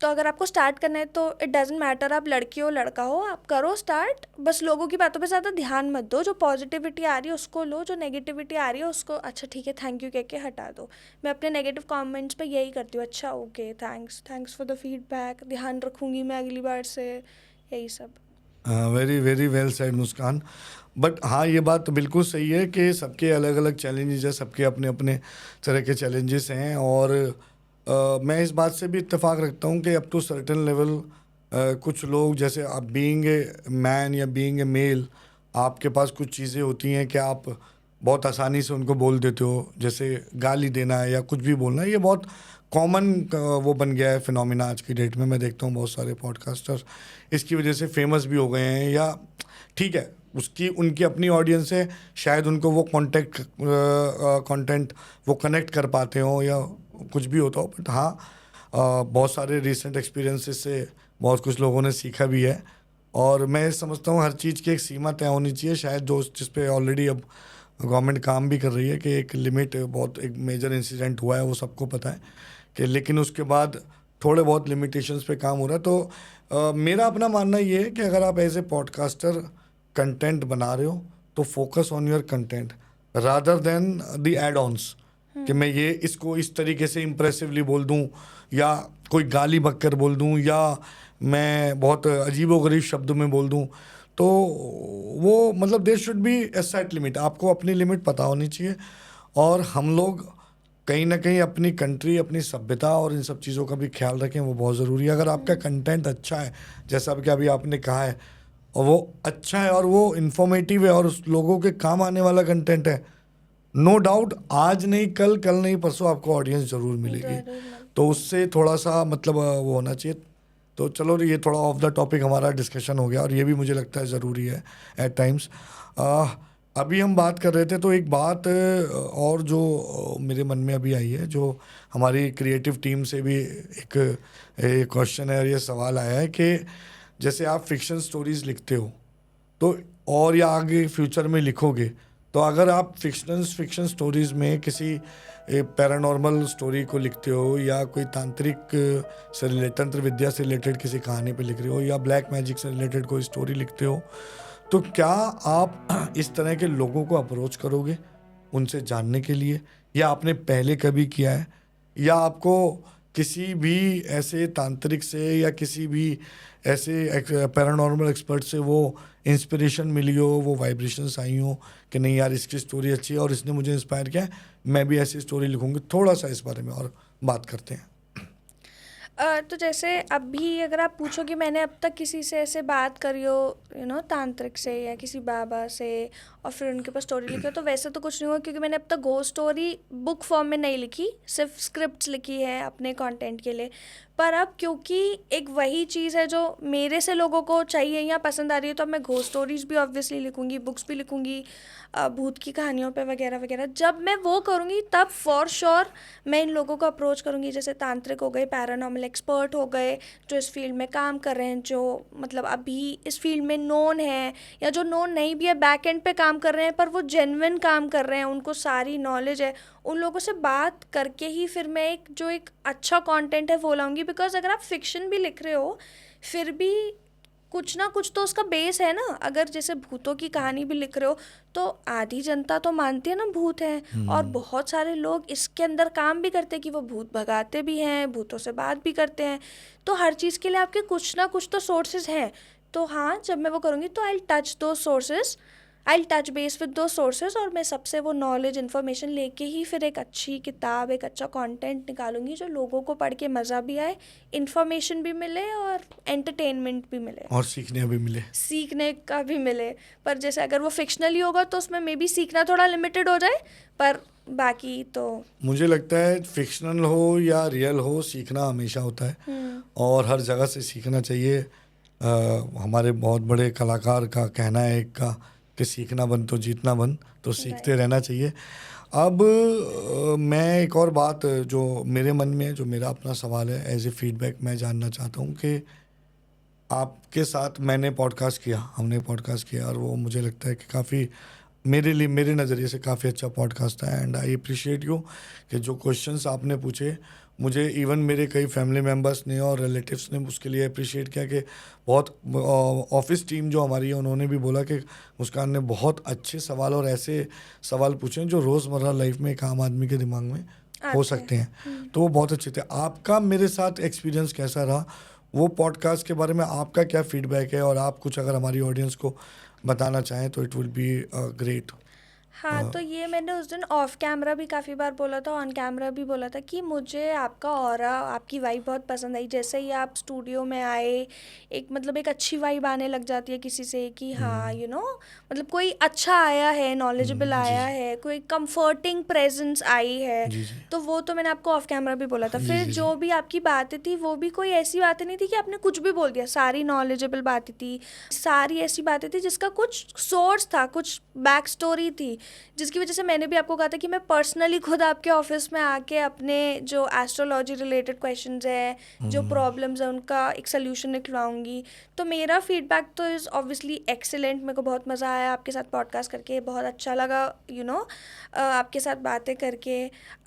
तो अगर आपको स्टार्ट करना है तो इट डजेंट मैटर आप लड़की हो लड़का हो, आप करो स्टार्ट। बस लोगों की बातों पे ज़्यादा ध्यान मत दो, जो पॉजिटिविटी आ रही है उसको लो, जो नेगेटिविटी आ रही है उसको अच्छा ठीक है थैंक यू कह के हटा दो। मैं अपने नेगेटिव कमेंट्स पे यही करती हूँ, अच्छा okay thanks for the feedback, ध्यान रखूँगी मैं अगली बार से, यही सब। Very very well said Muskan. But हाँ, ये बात तो बिल्कुल सही है कि सबके अलग अलग चैलेंजेस हैं, सबके अपने अपने तरह के चैलेंजेस हैं। और मैं इस बात से भी इत्तेफाक रखता हूँ कि अप टू सर्टेन लेवल कुछ लोग, जैसे आप बीइंग ए मैन या बीइंग ए मेल, आपके पास कुछ चीज़ें होती हैं कि आप बहुत आसानी से उनको बोल देते हो, जैसे गाली देना है या कुछ भी बोलना है। ये बहुत कॉमन वो बन गया है फिनोमिना आज की डेट में। मैं देखता हूँ बहुत सारे पॉडकास्टर इसकी वजह से फेमस भी हो गए हैं, या ठीक है उसकी उनकी अपनी ऑडियंस है, शायद उनको वो कंटेंट वो कनेक्ट कर पाते हो या कुछ भी होता हो। बट हाँ, बहुत सारे रिसेंट एक्सपीरियंसेस से बहुत कुछ लोगों ने सीखा भी है। और मैं समझता हूँ हर चीज़ की एक सीमा तय होनी चाहिए, शायद जो जिस पे ऑलरेडी अब गवर्नमेंट काम भी कर रही है कि एक लिमिट, बहुत एक मेजर इंसिडेंट हुआ है वो सबको पता है कि, लेकिन उसके बाद थोड़े बहुत लिमिटेशंस पे काम हो रहा है। तो मेरा अपना मानना ये है कि अगर आप एज ए पॉडकास्टर कंटेंट बना रहे हो तो focus on your content rather than the add ons, कि मैं ये इसको इस तरीके से इम्प्रेसिवली बोल दूं, या कोई गाली बककर बोल दूं, या मैं बहुत अजीबोगरीब शब्दों में बोल दूं। तो वो मतलब there should be a set limit, आपको अपनी लिमिट पता होनी चाहिए। और हम लोग कहीं ना कहीं अपनी कंट्री, अपनी सभ्यता और इन सब चीज़ों का भी ख्याल रखें, वो बहुत ज़रूरी है। अगर आपका कंटेंट अच्छा है, जैसा कि अभी आपने कहा है, और वो अच्छा है और वो इन्फॉर्मेटिव है और उस लोगों के काम आने वाला कंटेंट है, नो डाउट आज नहीं कल, कल नहीं परसों आपको ऑडियंस ज़रूर मिलेगी। तो उससे थोड़ा सा मतलब वो होना चाहिए। तो चलो, ये थोड़ा ऑफ द टॉपिक हमारा डिस्कशन हो गया, और ये भी मुझे लगता है ज़रूरी है एट टाइम्स। अभी हम बात कर रहे थे तो एक बात और जो मेरे मन में अभी आई है, जो हमारी क्रिएटिव टीम से भी एक क्वेश्चन है और ये सवाल आया है कि जैसे आप फिक्शन स्टोरीज़ लिखते हो तो, और या आगे फ्यूचर में लिखोगे, तो अगर आप फिक्शन स्टोरीज़ में किसी पैरानॉर्मल स्टोरी को लिखते हो, या कोई तांत्रिक से रिलेटेड, तंत्र विद्या से रिलेटेड किसी कहानी पे लिख रहे हो, या ब्लैक मैजिक से रिलेटेड कोई स्टोरी लिखते हो, तो क्या आप इस तरह के लोगों को अप्रोच करोगे उनसे जानने के लिए, या आपने पहले कभी किया है, या आपको किसी भी ऐसे तांत्रिक से या किसी भी ऐसे पैरानॉर्मल एक्सपर्ट से वो इंस्पिरेशन मिली हो, वो वाइब्रेशंस आई हो कि नहीं यार इसकी स्टोरी अच्छी है और इसने मुझे इंस्पायर किया है, मैं भी ऐसी स्टोरी लिखूंगी? थोड़ा सा इस बारे में और बात करते हैं। तो जैसे अभी अगर आप पूछो कि मैंने अब तक किसी से ऐसे बात करी हो, तांत्रिक से या किसी बाबा से, और फिर उनके पास स्टोरी लिखी हो, तो वैसे तो कुछ नहीं हुआ, क्योंकि मैंने अब तक घोस्ट स्टोरी बुक फॉर्म में नहीं लिखी, सिर्फ स्क्रिप्ट्स लिखी है अपने कंटेंट के लिए। पर अब क्योंकि एक वही चीज़ है जो मेरे से लोगों को चाहिए या पसंद आ रही है, तो अब मैं घोस्ट स्टोरीज भी ऑब्वियसली लिखूंगी, बुक्स भी लिखूंगी भूत की कहानियों पे वगैरह वगैरह। जब मैं वो करूँगी तब फॉर श्योर मैं इन लोगों को अप्रोच करूँगी, जैसे तांत्रिक हो गए, पैरानॉर्मल एक्सपर्ट हो गए, जो इस फील्ड में काम कर रहे हैं, जो मतलब अभी इस फील्ड में नोन है, या जो नोन नहीं भी है बैक एंड पे काम कर रहे हैं पर वो जेन्युइन काम कर रहे हैं, उनको सारी नॉलेज है। उन लोगों से बात करके ही फिर मैं एक अच्छा कंटेंट है वो लाऊंगी। बिकॉज अगर आप फिक्शन भी लिख रहे हो फिर भी कुछ ना कुछ तो उसका बेस है ना। अगर जैसे भूतों की कहानी भी लिख रहे हो तो आधी जनता तो मानती है ना भूत हैं, और बहुत सारे लोग इसके अंदर काम भी करते हैं कि वो भूत भगाते भी हैं, भूतों से बात भी करते हैं। तो हर चीज़ के लिए आपके कुछ ना कुछ तो सोर्सेज हैं। तो हाँ, जब मैं वो करूँगी तो आई टच दो sources, I touch base with दो सोर्सेज, और मैं सबसे वो नॉलेज इन्फॉर्मेशन लेके ही फिर एक अच्छी किताब, एक अच्छा कंटेंट निकालूंगी जो लोगों को पढ़ के मज़ा भी आए, इन्फॉर्मेशन भी मिले और एंटरटेनमेंट भी मिले, और सीखने का भी मिले। पर जैसे अगर वो फिक्शनल ही होगा तो उसमें मे बी सीखना थोड़ा लिमिटेड हो जाए, पर बाकी तो मुझे लगता है फिक्शनल हो या रियल हो, सीखना हमेशा होता है और हर जगह से सीखना चाहिए। हमारे बहुत बड़े कलाकार का कहना है एक का कि सीखना बन तो जीतना बन, तो सीखते रहना चाहिए। अब मैं एक और बात जो मेरे मन में है, जो मेरा अपना सवाल है, एज ए फीडबैक मैं जानना चाहता हूँ कि आपके साथ हमने पॉडकास्ट किया और वो मुझे लगता है कि काफ़ी मेरे लिए, मेरे नज़रिए से काफ़ी अच्छा पॉडकास्ट था। एंड आई अप्रिशिएट यू कि जो क्वेश्चंस आपने पूछे मुझे इवन मेरे कई फैमिली मेम्बर्स ने और रिलेटिव्स ने उसके लिए अप्रिशिएट किया कि बहुत ऑफिस टीम जो हमारी है उन्होंने भी बोला कि मुस्कान ने बहुत अच्छे सवाल और ऐसे सवाल पूछे हैं जो रोज़मर्रा लाइफ में एक आम आदमी के दिमाग में हो आते सकते हैं। हैं, तो वो बहुत अच्छे थे। आपका मेरे साथ एक्सपीरियंस कैसा रहा, वो पॉडकास्ट के बारे में आपका क्या फीडबैक है, और आप कुछ अगर हमारी ऑडियंस को बताना चाहें तो इट विल बी ग्रेट। हाँ, तो ये मैंने उस दिन ऑफ कैमरा भी काफ़ी बार बोला था, ऑन कैमरा भी बोला था कि मुझे आपका ऑरा, आपकी वाइब बहुत पसंद आई। जैसे ही आप स्टूडियो में आए, एक मतलब एक अच्छी वाइब आने लग जाती है किसी से कि हाँ मतलब कोई अच्छा आया है, नॉलेजेबल जी आया जी है, कोई कंफर्टिंग प्रेजेंस आई है। जी जी तो वो तो मैंने आपको ऑफ कैमरा भी बोला था। जी फिर जी जी जो भी आपकी बातें थी वो भी कोई ऐसी बातें नहीं थी कि आपने कुछ भी बोल दिया, सारी नॉलेजेबल बातें थी, सारी ऐसी बातें थी जिसका कुछ सोर्स था, कुछ बैक स्टोरी थी, जिसकी वजह से मैंने भी आपको कहा था कि मैं पर्सनली खुद आपके ऑफिस में आके अपने जो एस्ट्रोलॉजी रिलेटेड क्वेश्चंस है, जो प्रॉब्लम्स है, उनका एक सोल्यूशन निकलवाऊंगी। तो मेरा फीडबैक तो इज़ ऑब्वियसली एक्सीलेंट। मेरे को बहुत मज़ा आया आपके साथ पॉडकास्ट करके, बहुत अच्छा लगा आपके साथ बातें करके।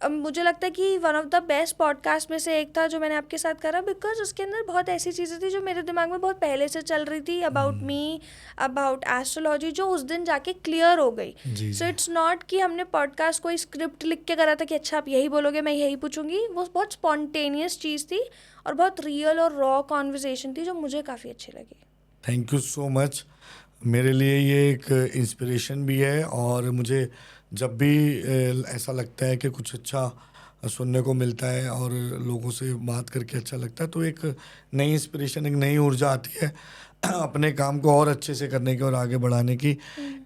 मुझे लगता है कि one of the best podcast में से एक था जो मैंने आपके साथ करा, बिकॉज उसके अंदर बहुत ऐसी चीज़ें थी जो मेरे दिमाग में बहुत पहले से चल रही थी अबाउट मी, अबाउट एस्ट्रोलॉजी, जो उस दिन जाके क्लियर हो गई। जी सो जी इट्स नॉट कि हमने पॉडकास्ट कोई स्क्रिप्ट लिख के करा था कि अच्छा आप यही बोलोगे, मैं यही पूछूंगी। वो बहुत स्पॉन्टेनियस चीज़ थी और बहुत रियल और रॉ कॉन्वर्जेशन थी जो मुझे काफ़ी अच्छी लगी। Thank you so much. मेरे लिए ये एक इंस्पिरेशन भी है, और मुझे जब भी ऐसा लगता है कि कुछ अच्छा सुनने को मिलता है और लोगों से बात करके अच्छा लगता है, तो एक नई इंस्पिरेशन, एक नई ऊर्जा आती है अपने काम को और अच्छे से करने की और आगे बढ़ाने की।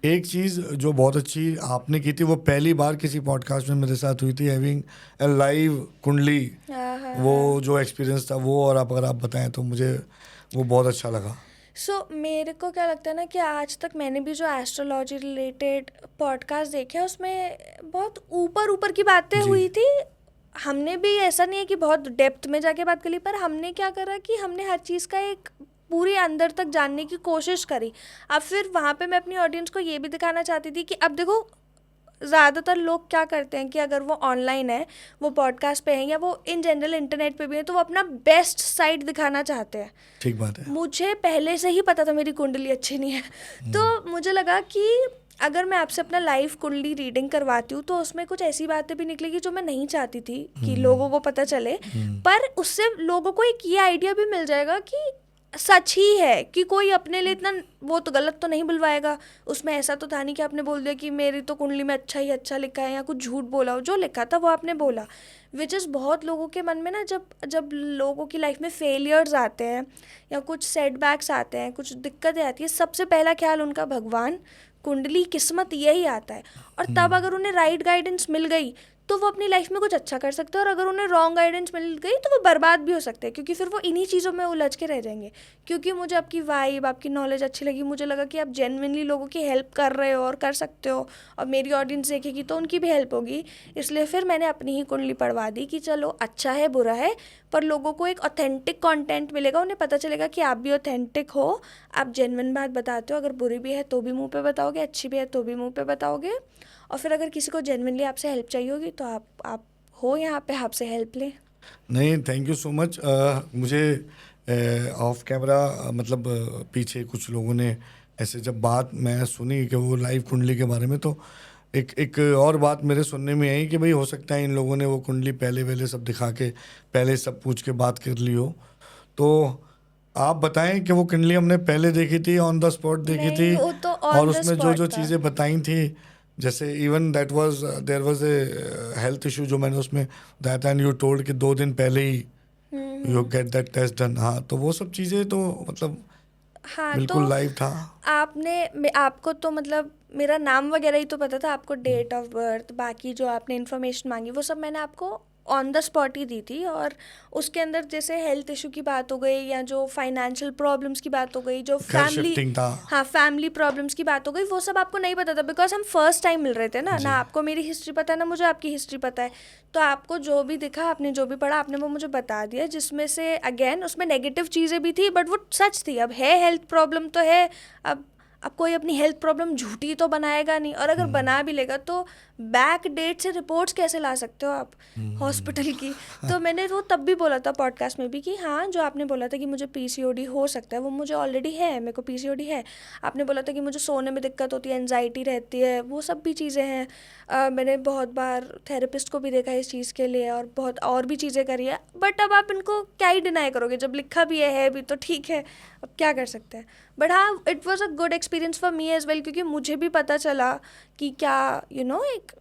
एक चीज़ जो बहुत अच्छी आपने की थी, वो पहली बार किसी पॉडकास्ट में मेरे साथ हुई थी, हैविंग ए लाइव कुंडली। हाँ हाँ वो हाँ। जो एक्सपीरियंस था वो, और अगर आप बताएं तो मुझे वो बहुत अच्छा लगा। मेरे को क्या लगता है ना कि आज तक मैंने भी जो एस्ट्रोलॉजी रिलेटेड पॉडकास्ट देखे हैं उसमें बहुत ऊपर ऊपर की बातें जी हुई थी। हमने भी ऐसा नहीं है कि बहुत डेप्थ में जाके बात करी, पर हमने क्या करा कि हमने हर चीज़ का एक पूरी अंदर तक जानने की कोशिश करी। अब फिर वहाँ पे मैं अपनी ऑडियंस को ये भी दिखाना चाहती थी कि अब देखो, ज़्यादातर लोग क्या करते हैं कि अगर वो ऑनलाइन है, वो पॉडकास्ट पे हैं, या वो इन जनरल इंटरनेट पे भी है, तो वो अपना बेस्ट साइड दिखाना चाहते हैं। ठीक बात है। मुझे पहले से ही पता था मेरी कुंडली अच्छी नहीं है, तो मुझे लगा कि अगर मैं आपसे अपना लाइव कुंडली रीडिंग करवाती हूँ तो उसमें कुछ ऐसी बातें भी निकलेगी जो मैं नहीं चाहती थी कि लोगों को पता चले, पर उससे लोगों को एक ये आइडिया भी मिल जाएगा कि सच ही है, कि कोई अपने लिए इतना वो तो गलत तो नहीं बुलवाएगा। उसमें ऐसा तो था नहीं कि आपने बोल दिया कि मेरी तो कुंडली में अच्छा ही अच्छा लिखा है, या कुछ झूठ बोला हो, जो लिखा था वो आपने बोला। विच इज़ बहुत लोगों के मन में ना, जब जब लोगों की लाइफ में फेलियर्स आते हैं या कुछ सेटबैक्स आते हैं, कुछ दिक्कतें आती है, सबसे पहला ख्याल उनका भगवान, कुंडली, किस्मत यही आता है। और तब अगर उन्हें राइट गाइडेंस मिल गई तो वो अपनी लाइफ में कुछ अच्छा कर सकते हैं, और अगर उन्हें रॉन्ग गाइडेंस मिल गई तो वो बर्बाद भी हो सकते हैं, क्योंकि फिर वो इन्हीं चीज़ों में उलझ के रह जाएंगे। क्योंकि मुझे आपकी वाइब, आपकी नॉलेज अच्छी लगी, मुझे लगा कि आप जेन्युइनली लोगों की हेल्प कर रहे हो और कर सकते हो, और मेरी ऑडियंस देखेगी तो उनकी भी हेल्प होगी। इसलिए फिर मैंने अपनी ही कुंडली पढ़वा दी कि चलो अच्छा है बुरा है, पर लोगों को एक ऑथेंटिक कंटेंट मिलेगा, उन्हें पता चलेगा कि आप भी ऑथेंटिक हो, आप जेन्युइन बात बताते हो। अगर बुरी भी है तो भी मुंह पे बताओगे, अच्छी भी है तो भी मुंह पे बताओगे। और फिर अगर किसी को जेन्युइनली आपसे हेल्प चाहिए होगी तो आप हो यहाँ पे, आपसे हेल्प लें। नहीं, थैंक यू सो मच। मुझे ऑफ कैमरा मतलब पीछे कुछ लोगों ने ऐसे जब बात मैं सुनी कि वो लाइव कुंडली के बारे में, तो एक और बात मेरे सुनने में आई कि भाई हो सकता है इन लोगों ने वो कुंडली पहले सब दिखा के, पहले सब पूछ के बात कर ली हो। तो आप बताएं कि वो कुंडली हमने पहले देखी थी, ऑन द स्पॉट देखी नहीं, थी, वो तो और ऑन द उसमें जो स्पॉट जो था। चीज़ें बताई थी, जैसे even there was a health issue जो मैंने उसमें बताया था, एंड यू टोल्ड कि 2 दिन पहले ही you get that test done. हाँ, तो वो सब चीज़ें तो मतलब हाँ, बिल्कुल तो लाइव था। आपको तो मतलब मेरा नाम वगैरह ही तो पता था, आपको डेट ऑफ बर्थ, बाकी जो आपने इन्फॉर्मेशन मांगी वो सब मैंने आपको ऑन द स्पॉट ही दी थी। और उसके अंदर जैसे हेल्थ इशू की बात हो गई, या जो फाइनेंशियल प्रॉब्लम्स की बात हो गई, जो घर फैमिली, शिफ्टिंग था। हाँ फैमिली प्रॉब्लम्स की बात हो गई, वो सब आपको नहीं पता था, बिकॉज हम फर्स्ट टाइम मिल रहे थे ना जी आपको मेरी हिस्ट्री पता है ना मुझे आपकी हिस्ट्री पता है। तो आपको जो भी दिखा, आपने जो भी पढ़ा, आपने वो मुझे बता दिया, जिसमें से अगेन उसमें नेगेटिव चीज़ें भी थी, बट वो सच थी। अब है हेल्थ प्रॉब्लम तो है, अब अब कोई अपनी हेल्थ प्रॉब्लम झूठी तो बनाएगा नहीं, और अगर बना भी लेगा तो बैक डेट से रिपोर्ट्स कैसे ला सकते हो आप हॉस्पिटल की। तो मैंने वो तब भी बोला था पॉडकास्ट में भी कि हाँ, जो आपने बोला था कि मुझे पीसीओडी हो सकता है, वो मुझे ऑलरेडी है, मेरे को पीसीओडी है। आपने बोला था कि मुझे सोने में दिक्कत होती है, एनजाइटी रहती है, वो सब भी चीज़ें हैं। मैंने बहुत बार थेरेपिस्ट को भी देखा है इस चीज़ के लिए, और बहुत और भी चीज़ें करी है। बट अब आप इनको क्या ही डिनाई करोगे, जब लिखा भी है भी तो ठीक है, अब क्या कर सकते हैं। बट हाँ, it was a good experience for me as well, क्योंकि मुझे भी पता चला कि क्या एक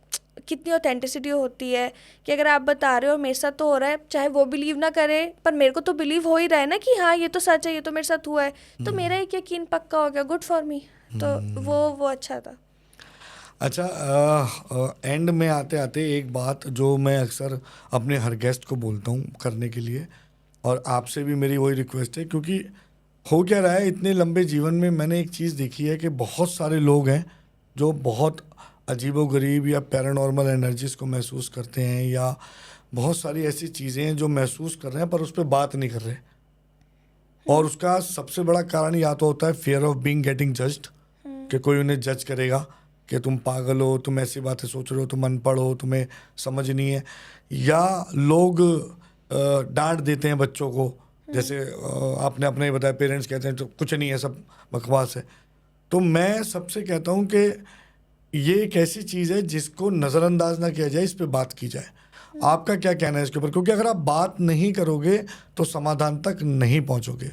कितनी ऑथेंटिसिटी होती है, कि अगर आप बता रहे हो मेरे साथ तो हो रहा है, चाहे वो बिलीव ना करे, पर मेरे को तो बिलीव हो ही रहा है ना कि हाँ ये तो सच है, ये तो मेरे साथ हुआ है, तो मेरा एक यकीन पक्का हो गया। Good for me. तो वो अच्छा था। अच्छा, एंड में आते आते एक बात जो मैं अक्सर अपने हर गेस्ट को बोलता हूँ करने के लिए, और आपसे भी मेरी वही रिक्वेस्ट है, क्योंकि हो क्या रहा है इतने लंबे जीवन में मैंने एक चीज़ देखी है कि बहुत सारे लोग हैं जो बहुत अजीबोगरीब या पैरानॉर्मल एनर्जीज को महसूस करते हैं, या बहुत सारी ऐसी चीज़ें हैं जो महसूस कर रहे हैं पर उस पर बात नहीं कर रहे। और उसका सबसे बड़ा कारण या तो होता है fear of being getting judged, कि कोई उन्हें जज करेगा कि तुम पागल हो, तुम ऐसी बातें सोच रहे हो, तुम अनपढ़ हो, तुम्हें समझ नहीं है, या लोग डांट देते हैं बच्चों को, जैसे आपने अपने ही बताया, पेरेंट्स कहते हैं तो कुछ नहीं है, सब बकवास है। तो मैं सबसे कहता हूँ कि ये एक ऐसी चीज़ है जिसको नज़रअंदाज ना किया जाए, इस पे बात की जाए। आपका क्या कहना है इसके ऊपर? क्योंकि अगर आप बात नहीं करोगे तो समाधान तक नहीं पहुंचोगे।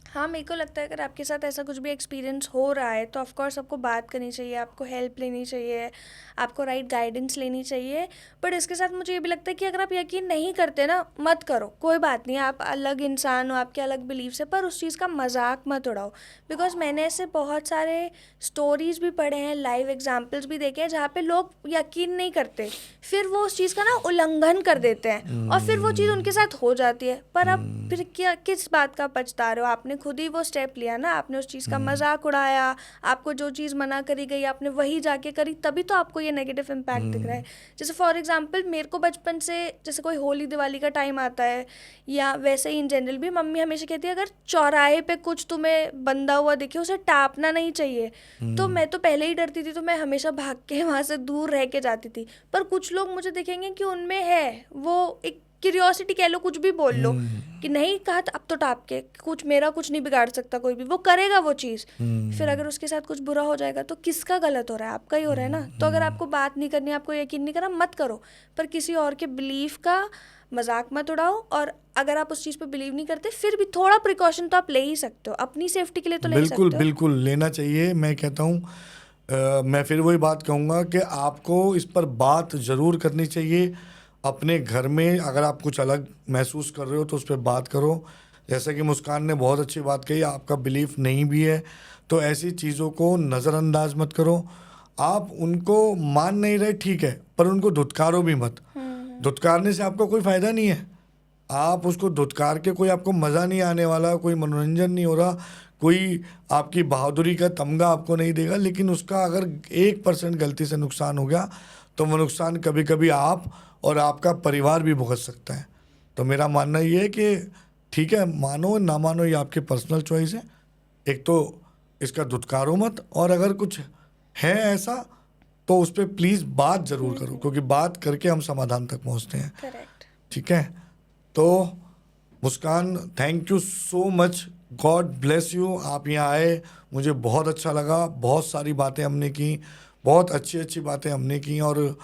हाँ, मेरे को लगता है अगर आपके साथ ऐसा कुछ भी एक्सपीरियंस हो रहा है तो ऑफकोर्स आपको बात करनी चाहिए, आपको हेल्प लेनी चाहिए, आपको राइट गाइडेंस लेनी चाहिए। बट इसके साथ मुझे ये भी लगता है कि अगर आप यकीन नहीं करते ना, मत करो, कोई बात नहीं, आप अलग इंसान हो, आपके अलग बिलीव्स है, पर उस चीज़ का मजाक मत उड़ाओ। बिकॉज मैंने ऐसे बहुत सारे स्टोरीज भी पढ़े हैं, लाइव एग्जाम्पल्स भी देखे हैं, जहाँ पे लोग यकीन नहीं करते, फिर वो उस चीज़ का ना उल्लंघन कर देते हैं, और फिर वो चीज़ उनके साथ हो जाती है। पर अब फिर क्या, किस बात का पछता रहे हो? आपने खुद ही वो स्टेप लिया ना, आपने उस चीज़ का मजाक उड़ाया, आपको जो चीज़ मना करी गई आपने वही जाके करी, तभी तो आपको ये नेगेटिव इम्पैक्ट दिख रहा है। जैसे फॉर एग्जांपल मेरे को बचपन से, जैसे कोई होली दिवाली का टाइम आता है, या वैसे ही इन जनरल भी, मम्मी हमेशा कहती है अगर चौराहे पे कुछ तुम्हें बंधा हुआ दिखे उसे टापना नहीं चाहिए। तो मैं तो पहले ही डरती थी, तो मैं हमेशा भाग के वहाँ से दूर रह के जाती थी। पर कुछ लोग मुझे दिखेंगे कि उनमें है वो एक क्यूरियोसिटी, कह लो, कुछ भी बोल लो, कि नहीं कहा तो अब तो टाप के, कुछ मेरा कुछ नहीं बिगाड़ सकता कोई भी, वो करेगा वो चीज़। फिर अगर उसके साथ कुछ बुरा हो जाएगा तो किसका गलत हो रहा है? आपका ही हो रहा है ना। तो अगर आपको बात नहीं करनी, आपको यकीन नहीं करना, मत करो, पर किसी और के बिलीफ का मजाक मत उड़ाओ। और अगर आप उस चीज़ पे बिलीव नहीं करते, फिर भी थोड़ा प्रिकॉशन तो आप ले ही सकते हो, अपनी सेफ्टी के लिए तो ले ही बिल्कुल सकते हो। बिल्कुल लेना चाहिए। मैं कहता हूँ, मैं फिर वही बात कहूँगा कि आपको इस पर बात ज़रूर करनी चाहिए। अपने घर में अगर आप कुछ अलग महसूस कर रहे हो तो उस पर बात करो। जैसा कि मुस्कान ने बहुत अच्छी बात कही, आपका बिलीफ नहीं भी है तो ऐसी चीज़ों को नज़रअंदाज मत करो। आप उनको मान नहीं रहे, ठीक है, पर उनको धुतकारो भी मत। धुतकारने से आपको कोई फ़ायदा नहीं है। आप उसको धुतकार के, कोई आपको मज़ा नहीं आने वाला, कोई मनोरंजन नहीं हो रहा, कोई आपकी बहादुरी का तमगा आपको नहीं देगा। लेकिन उसका अगर 1% गलती से नुकसान हो गया तो वो नुकसान कभी कभी आप और आपका परिवार भी भुगत सकता है। तो मेरा मानना ये है कि ठीक है, मानो ना मानो ये आपकी पर्सनल चॉइस है। एक तो इसका धुतकारो मत, और अगर कुछ है ऐसा तो उस पर प्लीज़ बात ज़रूर करो, क्योंकि बात करके हम समाधान तक पहुंचते हैं। करेक्ट। ठीक है, तो Muskan, thank you so much, God bless you. आप यहाँ आए, मुझे बहुत अच्छा लगा, बहुत सारी बातें हमने की, बहुत अच्छी अच्छी बातें हमने की, और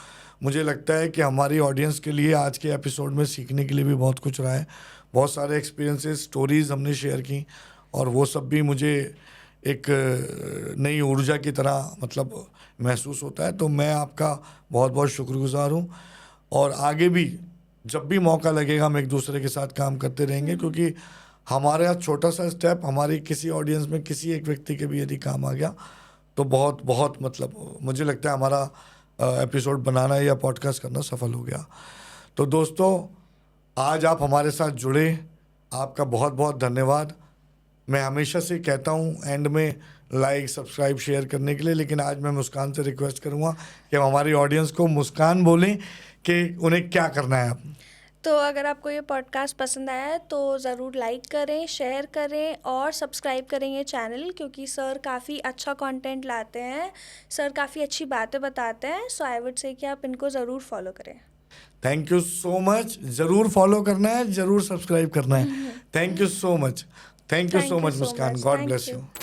मुझे लगता है कि हमारी ऑडियंस के लिए आज के एपिसोड में सीखने के लिए भी बहुत कुछ रहा है। बहुत सारे एक्सपीरियंसेस, स्टोरीज़ हमने शेयर की, और वो सब भी मुझे एक नई ऊर्जा की तरह मतलब महसूस होता है। तो मैं आपका बहुत बहुत शुक्रगुजार हूँ, और आगे भी जब भी मौका लगेगा हम एक दूसरे के साथ काम करते रहेंगे, क्योंकि हमारा छोटा सा स्टेप हमारी किसी ऑडियंस में किसी एक व्यक्ति के भी यदि काम आ गया तो बहुत बहुत मतलब मुझे लगता है हमारा एपिसोड बनाना या पॉडकास्ट करना सफल हो गया। तो दोस्तों, आज आप हमारे साथ जुड़े, आपका बहुत बहुत धन्यवाद। मैं हमेशा से कहता हूँ एंड में लाइक, सब्सक्राइब, शेयर करने के लिए, लेकिन आज मैं मुस्कान से रिक्वेस्ट करूँगा कि हम हमारी ऑडियंस को मुस्कान बोलें कि उन्हें क्या करना है। आप तो तो अगर आपको ये पॉडकास्ट पसंद आया है तो ज़रूर लाइक करें, शेयर करें और सब्सक्राइब करें ये चैनल, क्योंकि सर काफ़ी अच्छा कंटेंट लाते हैं, सर काफ़ी अच्छी बातें बताते हैं. सो आई वुड से कि आप इनको ज़रूर फॉलो करें. Thank you so much. ज़रूर फॉलो करना है, ज़रूर सब्सक्राइब करना है. Thank you so much. Thank you Thank so you much so Muskan. much. God Thank bless you. You.